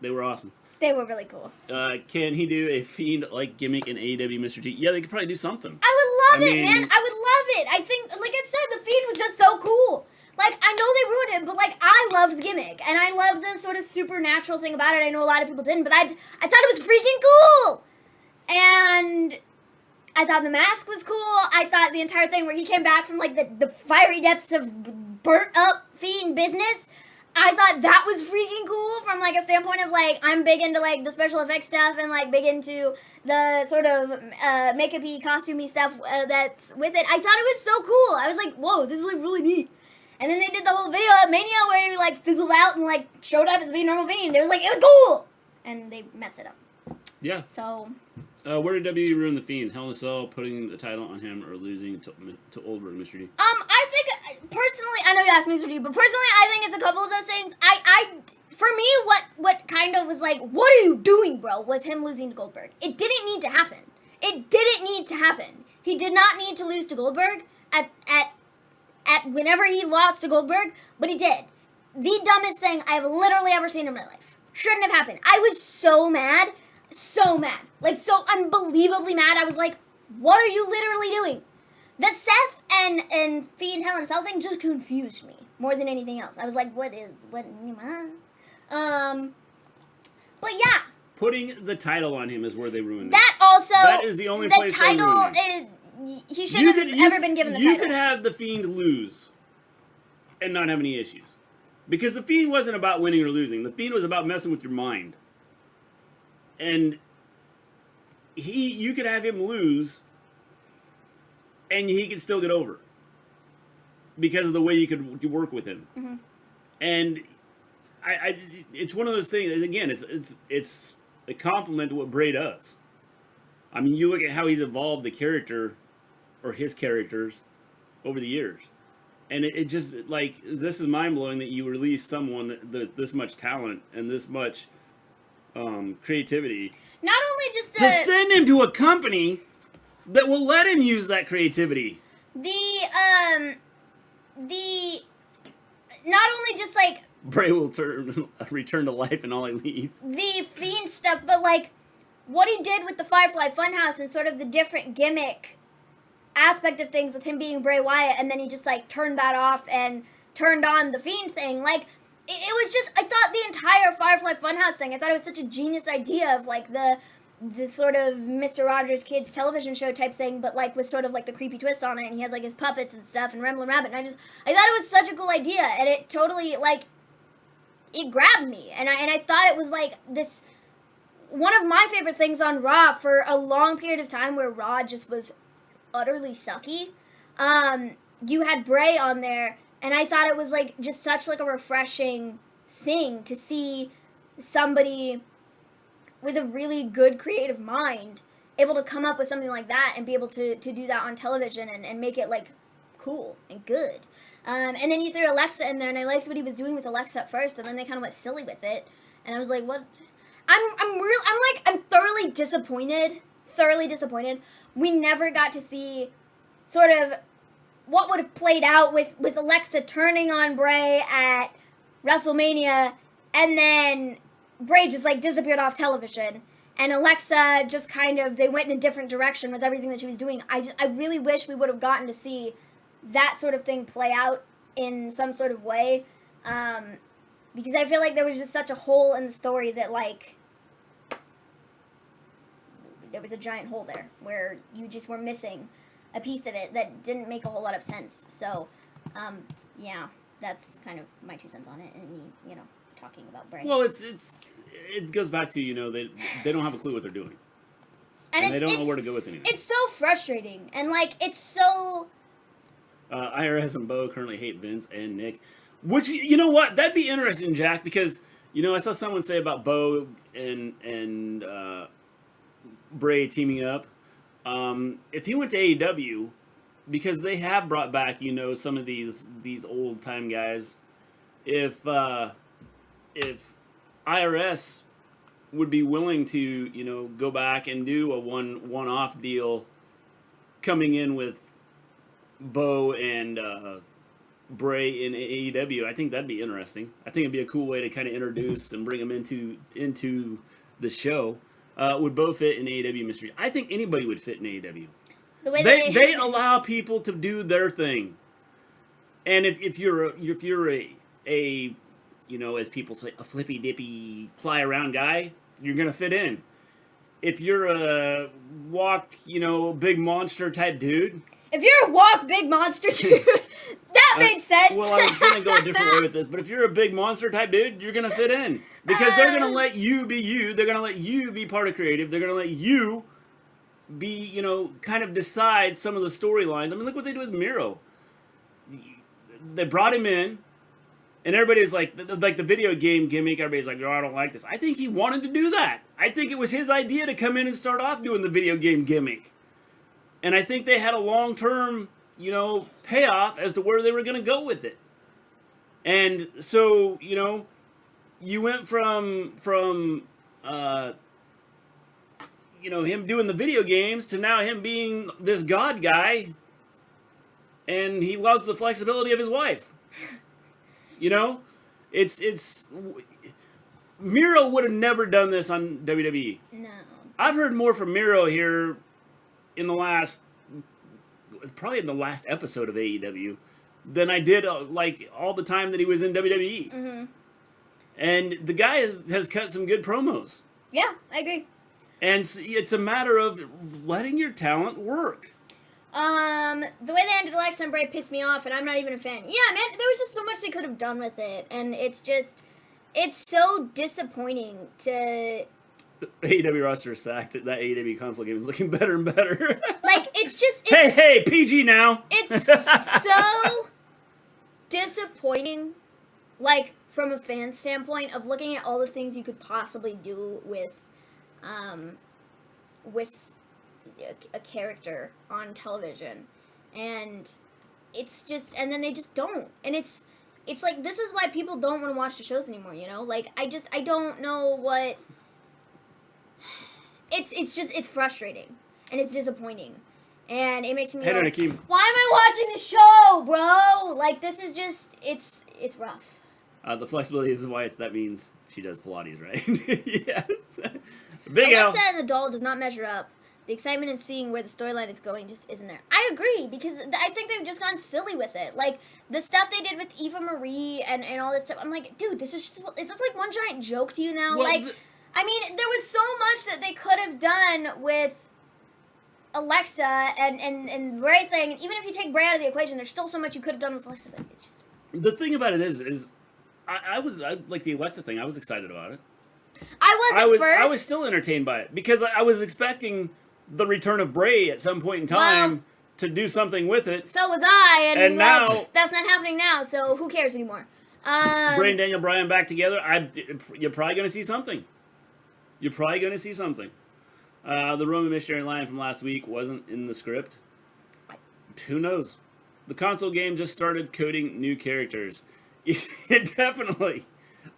They were awesome. They were really cool. Can he do a Fiend-like gimmick in AEW, Mr. T? Yeah, they could probably do something. I would love it, man. I would love it. I think, like I said, the Fiend was just so cool. Like, I know they ruined it, but, like, I loved the gimmick. And I loved the sort of supernatural thing about it. I know a lot of people didn't, but I thought it was freaking cool. And I thought the mask was cool. I thought the entire thing where he came back from, like, the fiery depths of burnt-up Fiend business, I thought that was freaking cool from, like, a standpoint of, like, I'm big into, like, the special effects stuff and, like, big into the sort of makeup-y, costumey stuff that's with it. I thought it was so cool. I was like, whoa, this is, like, really neat. And then they did the whole video at Mania where he, like, fizzled out and, like, showed up as being normal Fiend. It was like, it was cool! And they messed it up. Yeah. So... where did WWE ruin the Fiend? Hell in a Cell, putting the title on him, or losing to Oldberg, Mr. D? I think, personally, I know you asked Mr. D, but personally, I think it's a couple of those things. For me, what kind of was like, what are you doing, bro, was him losing to Goldberg. It didn't need to happen. It didn't need to happen. He did not need to lose to Goldberg at whenever he lost to Goldberg, but he did. The dumbest thing I've literally ever seen in my life. Shouldn't have happened. I was so mad. So mad. Like, so unbelievably mad. I was like, what are you literally doing? The Seth and Fiend Hell in a Cell thing just confused me more than anything else. I was like, what? But yeah. Putting the title on him is where they ruined it. That also. That is the only place they ruined it. He shouldn't have ever been given the title. You could have the Fiend lose and not have any issues. Because the Fiend wasn't about winning or losing. The Fiend was about messing with your mind. And you could have him lose, and he could still get over because of the way you could work with him. Mm-hmm. And it's one of those things. Again, it's a compliment to what Bray does. I mean, you look at how he's evolved the character, or his characters, over the years, and it just like this is mind blowing that you release someone that this much talent and this much. Creativity. Not only just to send him to a company that will let him use that creativity. Not only just like Bray will return to life in all he leads. The Fiend stuff, but like what he did with the Firefly Funhouse and sort of the different gimmick aspect of things with him being Bray Wyatt, and then he just like turned that off and turned on the Fiend thing, like. It was just, I thought the entire Firefly Funhouse thing, I thought it was such a genius idea of, like, the sort of Mr. Rogers Kids television show type thing, but, like, with sort of, like, the creepy twist on it, and he has, like, his puppets and stuff, and Ramblin' Rabbit, and I thought it was such a cool idea, and it totally, like, it grabbed me, and I thought it was, like, this, one of my favorite things on Raw for a long period of time where Raw just was utterly sucky. You had Bray on there, and I thought it was, like, just such, like, a refreshing thing to see somebody with a really good creative mind able to come up with something like that and be able to do that on television and make it, like, cool and good. And then you threw Alexa in there, and I liked what he was doing with Alexa at first, and then they kind of went silly with it. And I was like, what? I'm thoroughly disappointed. Thoroughly disappointed. We never got to see sort of what would have played out with Alexa turning on Bray at WrestleMania, and then Bray just, like, disappeared off television, and Alexa just kind of, they went in a different direction with everything that she was doing. I really wish we would have gotten to see that sort of thing play out in some sort of way, because I feel like there was just such a hole in the story that, like, there was a giant hole there, where you just were missing a piece of it that didn't make a whole lot of sense. So, yeah, that's kind of my 2 cents on it, and me, you know, talking about Bray. Well, it goes back to, you know, they don't have a clue what they're doing. And they don't know where to go with anything. It's so frustrating, and, like, it's so... IRS and Bo currently hate Vince and Nick. Which, you know what, that'd be interesting, Jack, because, you know, I saw someone say about Bo and Bray teaming up. If he went to AEW, because they have brought back, you know, some of these old time guys, if IRS would be willing to, you know, go back and do a one-off deal, coming in with Bo and Bray in AEW. I think that'd be interesting. I think it'd be a cool way to kind of introduce and bring them into the show. Would both fit in AEW mystery. I think anybody would fit in AEW. The way They allow people to do their thing. And if you're a you know, as people say, a flippy dippy fly around guy, you're gonna fit in. If you're a walk, you know, big monster type dude. If you're a walk big monster dude, that makes sense. Well, I was gonna go a different way with this, but if you're a big monster type dude, you're gonna fit in because they're gonna let you be you. They're gonna let you be part of creative. They're gonna let you be, you know, kind of decide some of the storylines. I mean, look what they did with Miro. They brought him in, and everybody was like the video game gimmick. Everybody's like, "Oh, I don't like this." I think he wanted to do that. I think it was his idea to come in and start off doing the video game gimmick. And I think they had a long-term, you know, payoff as to where they were going to go with it. And so, you know, you went from you know, him doing the video games to now him being this god guy, and he loves the flexibility of his wife. You know, it's Miro would have never done this on WWE. No. I've heard more from Miro here in the last episode of AEW than I did like all the time that he was in WWE. Mm-hmm. And the guy has cut some good promos. Yeah, I agree. And it's a matter of letting your talent work. The way they ended Alexa and Bray pissed me off, and I'm not even a fan. Yeah, man, there was just so much they could have done with it, and it's so disappointing to... The AEW roster is sacked. That AEW console game is looking better and better. Like, it's just... Hey, PG now! It's so disappointing, like, from a fan standpoint, of looking at all the things you could possibly do with a character on television, and it's just, and then they just don't, and it's like, this is why people don't want to watch the shows anymore, you know, like, I don't know what, it's frustrating, and it's disappointing, and it makes me Hey, go, Hakeem. why am I watching the show, bro? Like, this is just, it's rough. The flexibility of his wife, that means she does Pilates, right? Yes. Big L. Alexa and the doll does not measure up. The excitement in seeing where the storyline is going just isn't there. I agree, because I think they've just gone silly with it. Like, the stuff they did with Eva Marie and all this stuff, I'm like, dude, is this like one giant joke to you now? Well, like, I mean, there was so much that they could have done with Alexa and Bray thing, and even if you take Bray out of the equation, there's still so much you could have done with Alexa, but it's just... The thing about it is I like the Alexa thing, I was excited about it. I was still entertained by it, because I was expecting the return of Bray at some point in time to do something with it. So was I, and now that's not happening now, so who cares anymore? Bray and Daniel Bryan back together, you're probably going to see something. You're probably going to see something. The Roman Mystery line from last week wasn't in the script. Who knows? The console game just started coding new characters. Definitely.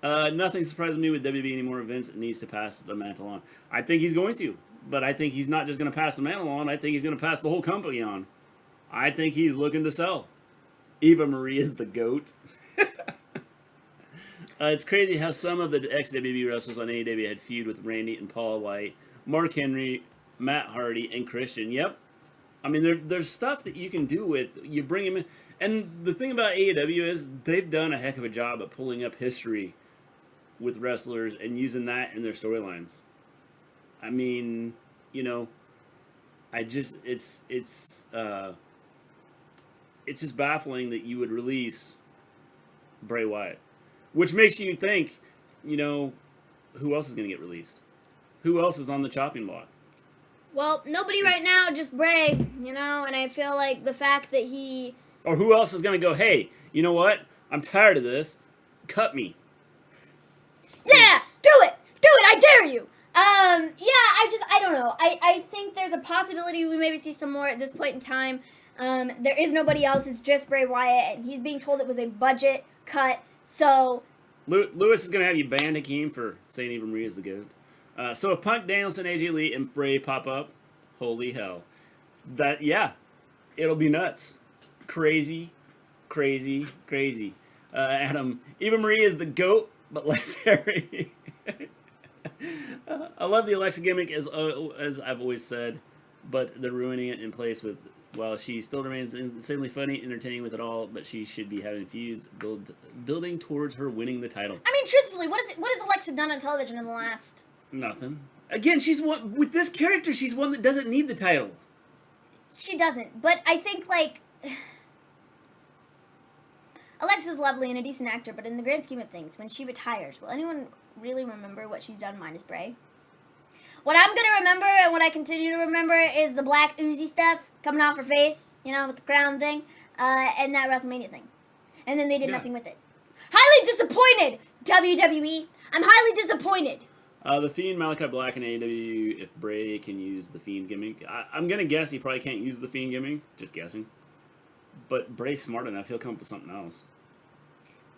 Nothing surprises me with WWE anymore. Vince needs to pass the mantle on. I think he's going to, but I think he's not just going to pass the mantle on. I think he's going to pass the whole company on. I think he's looking to sell. Eva Marie is the GOAT. It's crazy how some of the ex-WWE wrestlers on AEW had feud with Randy and Paul White, Mark Henry, Matt Hardy, and Christian. Yep. I mean, there's stuff that you can do with, you bring him in. And the thing about AEW is they've done a heck of a job at pulling up history with wrestlers and using that in their storylines. I mean, you know, it's just baffling that you would release Bray Wyatt. Which makes you think, you know, who else is going to get released? Who else is on the chopping block? Well, nobody right now, just Bray, you know, and I feel like the fact that he... Or who else is going to go, hey, you know what? I'm tired of this. Cut me. Yeah! Do it! Do it! I dare you! I don't know. I think there's a possibility we maybe see some more at this point in time. There is nobody else. It's just Bray Wyatt, and he's being told it was a budget cut, so... Lewis is going to have you banned, Hakeem, for saying Eva Marie is the GOAT. So if Punk, Danielson, AJ Lee, and Bray pop up, holy hell. It'll be nuts. Crazy crazy. Adam, Eva Marie is the GOAT, but less hairy. I love the Alexa gimmick, as I've always said, but they're ruining it in place with, while she still remains insanely funny, entertaining with it all, but she should be having feuds building towards her winning the title. I mean, truthfully, what has Alexa done on television in the last... Nothing. Again, she's one, with this character, she's one that doesn't need the title. She doesn't, but I think, like... Alexa's lovely and a decent actor, but in the grand scheme of things, when she retires, will anyone really remember what she's done minus Bray? What I'm going to remember, and what I continue to remember, is the black oozy stuff coming off her face, you know, with the crown thing, and that WrestleMania thing. And then they did nothing with it. Highly disappointed, WWE. I'm highly disappointed. The Fiend, Malachi Black, and AEW, if Bray can use the Fiend gimmick. I'm going to guess he probably can't use the Fiend gimmick. Just guessing. But Bray's smart enough, he'll come up with something else.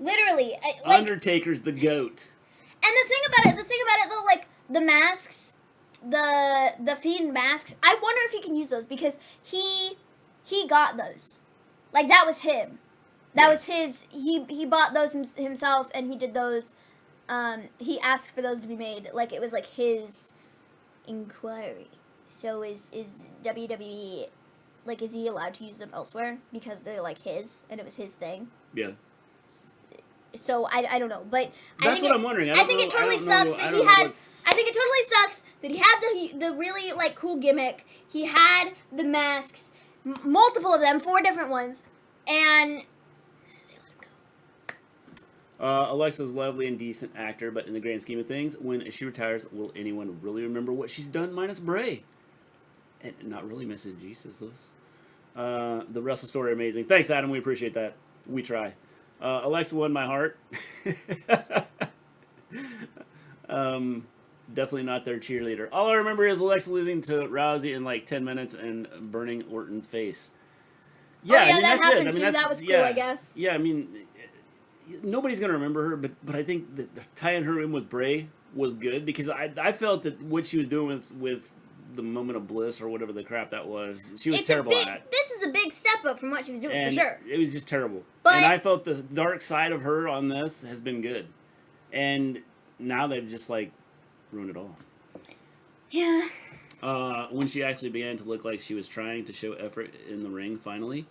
Literally. Undertaker's the GOAT. And the thing about it though, like, the masks, the Fiend masks, I wonder if he can use those, because he got those. Like, that was him. That was his, he bought those himself, and he did those, he asked for those to be made. Like, it was, like, his inquiry. So is WWE, like, is he allowed to use them elsewhere? Because they're, like, his, and it was his thing? Yeah. So, I don't know, but... That's what I'm wondering. I think it totally sucks that he had... I think it totally sucks that he had the really, like, cool gimmick. He had the masks, multiple of them, 4 different ones, and... Alexa's lovely and decent actor, but in the grand scheme of things, when she retires, will anyone really remember what she's done minus Bray? And not really, Mrs. G, says Lewis. The Wrestle Story, amazing. Thanks, Adam. We appreciate that. We try. Alexa won my heart. Definitely not their cheerleader. All I remember is Alexa losing to Rousey in like 10 minutes and burning Orton's face. Yeah, I mean, that that's happened it. I mean, that was cool, I guess. Yeah, I mean, nobody's going to remember her, but I think that tying her in with Bray was good, because I felt that what she was doing with the moment of bliss or whatever the crap that was, she was terrible at it. This is a big step up from what she was doing, for sure. It was just terrible. But, and I felt the dark side of her on this has been good. And now they've just, like, ruined it all. Yeah. When she actually began to look like she was trying to show effort in the ring, finally.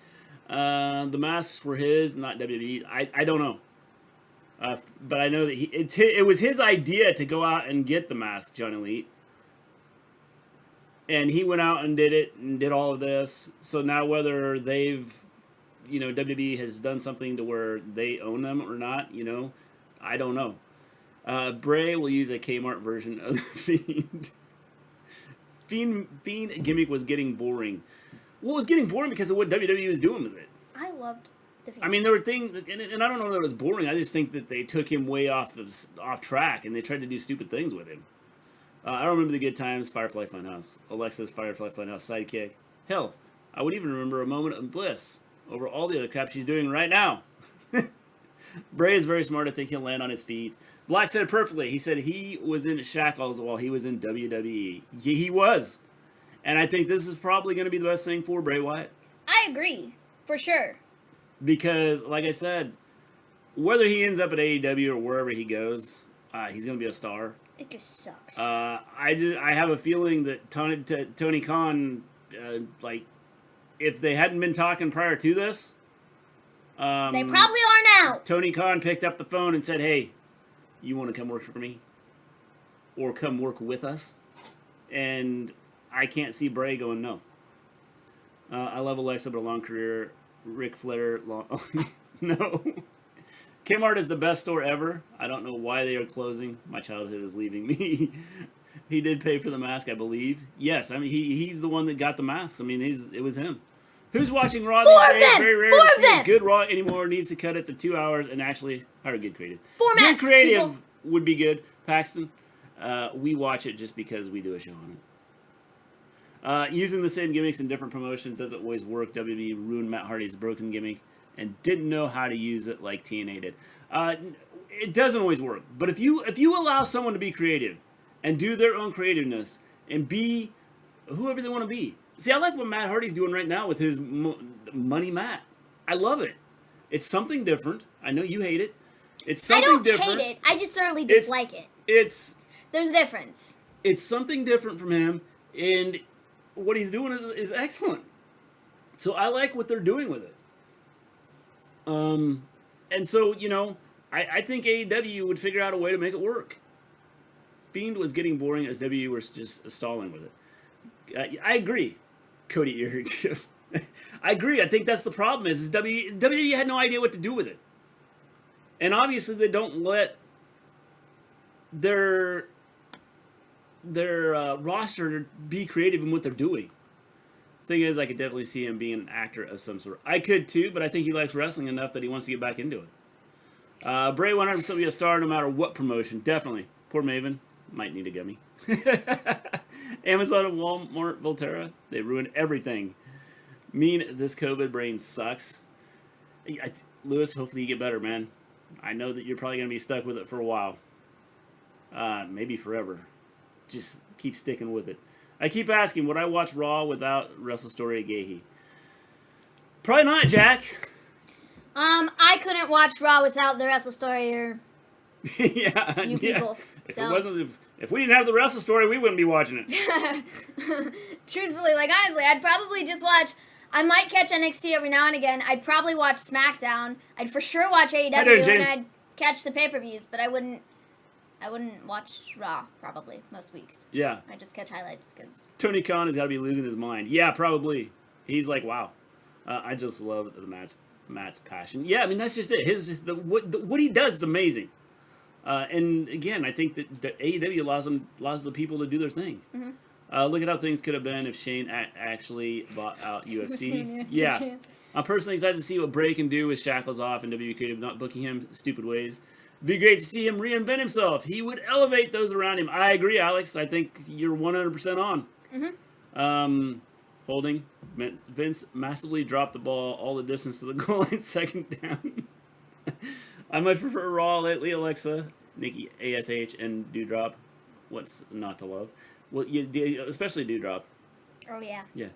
The masks were his, not WWE. I don't know. But I know that it was his idea to go out and get the mask, John Elite. And he went out and did it and did all of this. So now whether they've, WWE has done something to where they own them or not, I don't know. Bray will use a Kmart version of the Fiend. Fiend gimmick was getting boring. Well, it was getting boring because of what WWE was doing with it. I loved the Fiend. I mean, there were things, and I don't know that it was boring. I just think that they took him way off track, and they tried to do stupid things with him. I don't remember the good times, Firefly Funhouse, Alexa's Firefly Funhouse sidekick. Hell, I would even remember a moment of bliss over all the other crap she's doing right now. Bray is very smart. I think he'll land on his feet. Black said it perfectly. He said he was in shackles while he was in WWE. He was. And I think this is probably going to be the best thing for Bray Wyatt. I agree, for sure. Because, like I said, whether he ends up at AEW or wherever he goes, he's going to be a star. It just sucks. I have a feeling that Tony Khan, if they hadn't been talking prior to this, they probably are now. Tony Khan picked up the phone and said, "Hey, you want to come work for me, or come work with us?" And I can't see Bray going no. I love Alexa, but a long career. Ric Flair, no. Kmart is the best store ever. I don't know why they are closing. My childhood is leaving me. He did pay for the mask, I believe. Yes, I mean he's the one that got the mask. I mean it was him. Who's watching Raw these days? Very rare to see a good Raw anymore. Needs to cut it to 2 hours and actually hire good creative. Good creative would be good. Paxton, we watch it just because we do a show on it. Using the same gimmicks in different promotions doesn't always work. WWE ruined Matt Hardy's broken gimmick and didn't know how to use it like TNA did. It doesn't always work. But if you allow someone to be creative and do their own creativeness and be whoever they want to be. See, I like what Matt Hardy's doing right now with his Money Matt. I love it. It's something different. I know you hate it. It's something I don't different. hate it. I just thoroughly dislike it. There's a difference. It's something different from him, and what he's doing is excellent. So I like what they're doing with it. And so, you know, I think AEW would figure out a way to make it work. Fiend was getting boring as WWE was just stalling with it. I agree, Cody. I agree. I think that's the problem is WWE had no idea what to do with it. And obviously they don't let their roster be creative in what they're doing. Thing is, I could definitely see him being an actor of some sort. I could too, but I think he likes wrestling enough that he wants to get back into it. Bray 100% be a star no matter what promotion. Definitely. Poor Maven. Might need a gummy. Amazon and Walmart, Volterra. They ruined everything. This COVID brain sucks. Lewis, hopefully you get better, man. I know that you're probably going to be stuck with it for a while. Maybe forever. Just keep sticking with it. I keep asking, would I watch Raw without Wrestle Story GIMME? Probably not, Jack. I couldn't watch Raw without the Wrestle Story or you people. If we didn't have the Wrestle Story, we wouldn't be watching it. Truthfully, like honestly, I'd probably just watch. I might catch NXT every now and again. I'd probably watch SmackDown. I'd for sure watch AEW, and I'd catch the pay-per-views. But I wouldn't watch Raw probably most weeks. Yeah. I just catch highlights. Cause Tony Khan has got to be losing his mind. Yeah, probably. He's like, wow. I just love Matt's passion. Yeah, I mean that's just it. What he does is amazing. And again, I think that the AEW allows the people to do their thing. Mm-hmm. Look at how things could have been if Shane actually bought out UFC. Yeah. I'm personally excited to see what Bray can do with shackles off and WWE Creative not booking him stupid ways. It'd be great to see him reinvent himself. He would elevate those around him. I agree, Alex. I think you're 100% on. Mm-hmm. Holding. Vince massively dropped the ball all the distance to the goal line, second down. I much prefer Raw lately, Alexa. Nikki, ASH, and Dewdrop. What's not to love? Well, especially Dewdrop. Oh, yeah. Yeah.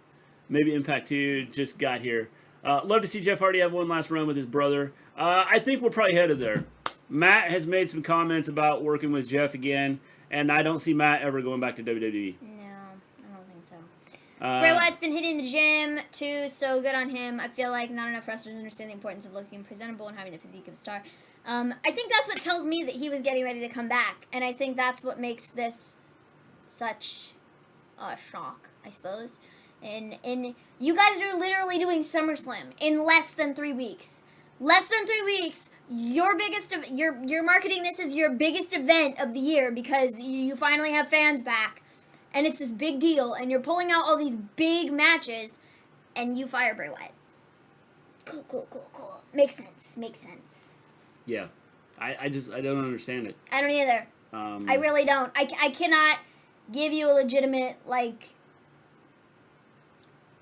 Maybe Impact 2 just got here. Love to see Jeff Hardy have one last run with his brother. I think we're probably headed there. Matt has made some comments about working with Jeff again, and I don't see Matt ever going back to WWE. No, I don't think so. Bray Wyatt's been hitting the gym, too, so good on him. I feel like not enough wrestlers understand the importance of looking presentable and having the physique of a star. I think that's what tells me that he was getting ready to come back, and I think that's what makes this such a shock, I suppose. And you guys are literally doing SummerSlam in less than 3 weeks. Less than 3 weeks. You're marketing this as your biggest event of the year because you finally have fans back, and it's this big deal, and you're pulling out all these big matches, and you fire Bray Wyatt. Cool. Makes sense. Yeah, I don't understand it. I don't either. I really don't. I cannot give you a legitimate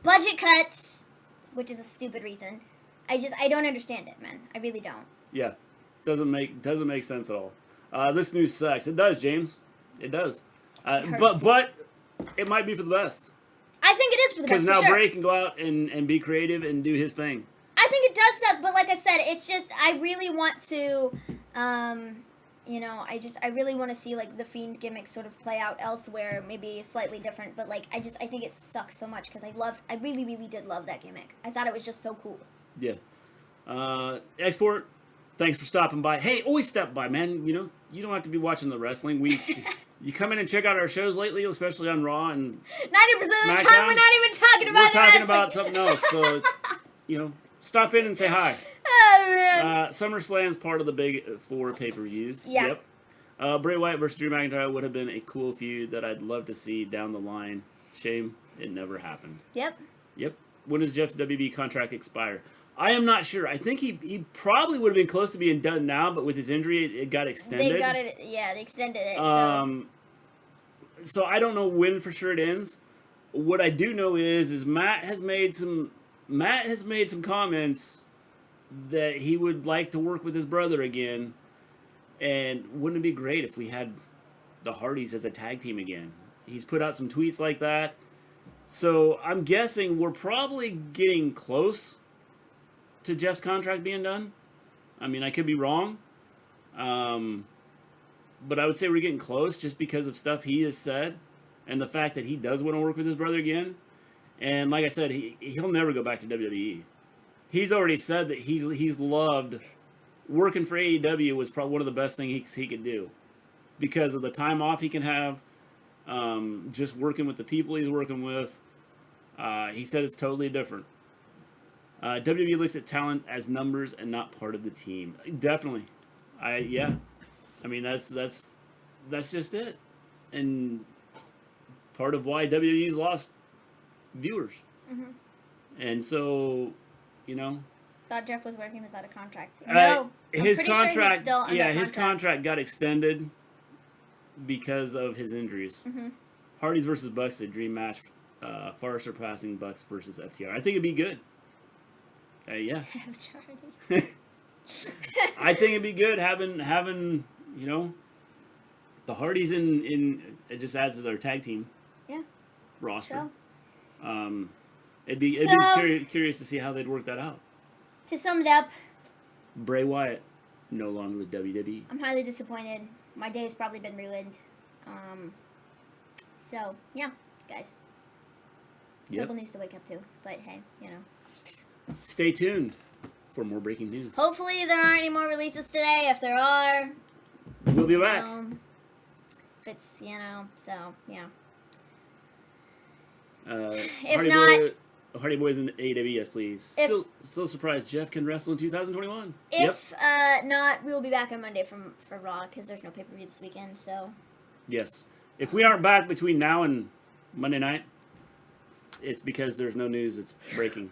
budget cuts, which is a stupid reason. I don't understand it, man. I really don't. Yeah, doesn't make sense at all. This news sucks. It does, James. It does. But it might be for the best. I think it is for the best. Because now Bray can go out and be creative and do his thing. I think it does stuff, but like I said, it's just I really want to, I really want to see the Fiend gimmick sort of play out elsewhere, maybe slightly different. But I think it sucks so much because I really, really did love that gimmick. I thought it was just so cool. Yeah. Export. Thanks for stopping by. Hey, always stop by, man. You don't have to be watching the wrestling. You come in and check out our shows lately, especially on Raw and 90% of the time we're not even talking about We're talking about something else. So, stop in and say hi. Oh, man. SummerSlam's part of the big 4 pay-per-views. Yeah. Yep. Bray Wyatt versus Drew McIntyre would have been a cool feud that I'd love to see down the line. Shame it never happened. Yep. When does Jeff's WB contract expire? I am not sure. I think he probably would have been close to being done now, but with his injury, it got extended. They extended it. So I don't know when for sure it ends. What I do know is Matt has made some comments that he would like to work with his brother again, and wouldn't it be great if we had the Hardys as a tag team again? He's put out some tweets like that. So I'm guessing we're probably getting close. to Jeff's contract being done. I mean, I could be wrong. But I would say we're getting close just because of stuff he has said and the fact that he does want to work with his brother again. And like I said, he'll never go back to WWE. He's already said that he's loved working for AEW was probably one of the best things he could do because of the time off he can have, just working with the people he's working with. He said it's totally different. WWE looks at talent as numbers and not part of the team. Definitely. Yeah. I mean, that's just it. And part of why WWE's lost viewers. Mm-hmm. And so, you know. Thought Jeff was working without a contract. No, his contract. Sure he's still under his contract got extended because of his injuries. Mm-hmm. Hardys versus Bucks, a dream match, far surpassing Bucks versus FTR. I think it'd be good. Yeah. I think it'd be good having you know, the Hardys in it just adds to their tag team. Yeah. Roster. So. It'd be curious to see how they'd work that out. To sum it up, Bray Wyatt no longer with WWE. I'm highly disappointed. My day has probably been ruined. So yeah, guys. Yep. People needs to wake up too. But hey, you know. Stay tuned for more breaking news. Hopefully there aren't any more releases today. If there are, we'll be back. If it's, you know, so yeah. If Hardy Boys in AEW, yes, please. Still surprised Jeff can wrestle in 2021. If not, we will be back on Monday for Raw because there's no pay-per-view this weekend. So. Yes. If we aren't back between now and Monday night, it's because there's no news. It's breaking.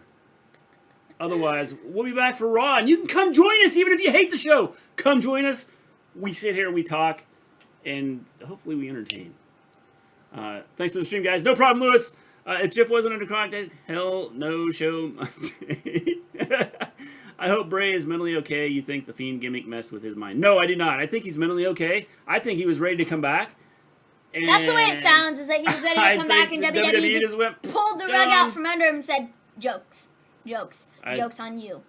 Otherwise, we'll be back for Raw, and you can come join us even if you hate the show. Come join us. We sit here, we talk, and hopefully we entertain. Thanks for the stream, guys. No problem, Lewis. If Jeff wasn't under contract, hell no show. I hope Bray is mentally okay. You think the Fiend gimmick messed with his mind? No, I do not. I think he's mentally okay. I think he was ready to come back. And that's the way it sounds, is that he was ready to come back, and WWE just pulled the rug out from under him and said, jokes on you.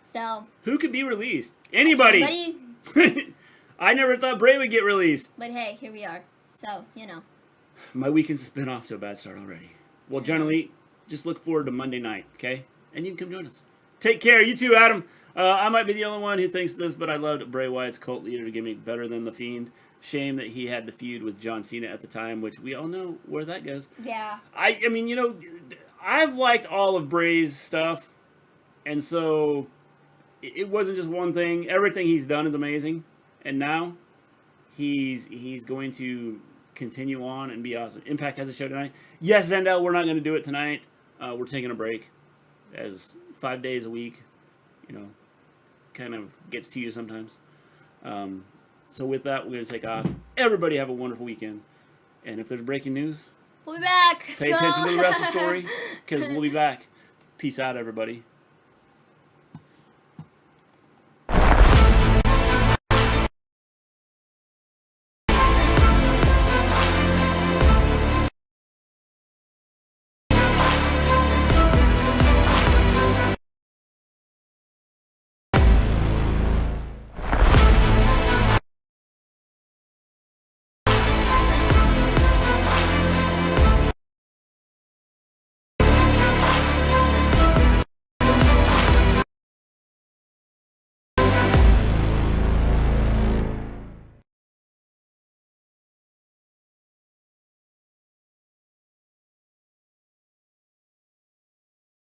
So. Who could be released? Anybody. I never thought Bray would get released. But hey, here we are. So, you know. My weekend's been off to a bad start already. Well, generally, just look forward to Monday night, okay? And you can come join us. Take care. You too, Adam. I might be the only one who thinks this, but I loved Bray Wyatt's cult leader gimmick better than The Fiend. Shame that he had the feud with John Cena at the time, which we all know where that goes. Yeah. I mean, you know, I've liked all of Bray's stuff, and so it wasn't just one thing. Everything he's done is amazing, and now he's going to continue on and be awesome. Impact has a show tonight. Yes, Zendel, we're not going to do it tonight. We're taking a break, as 5 days a week, you know, kind of gets to you sometimes. So with that, we're going to take off. Everybody have a wonderful weekend. And if there's breaking news, we'll be back. Pay attention to the Wrestle Story, because we'll be back. Peace out, everybody.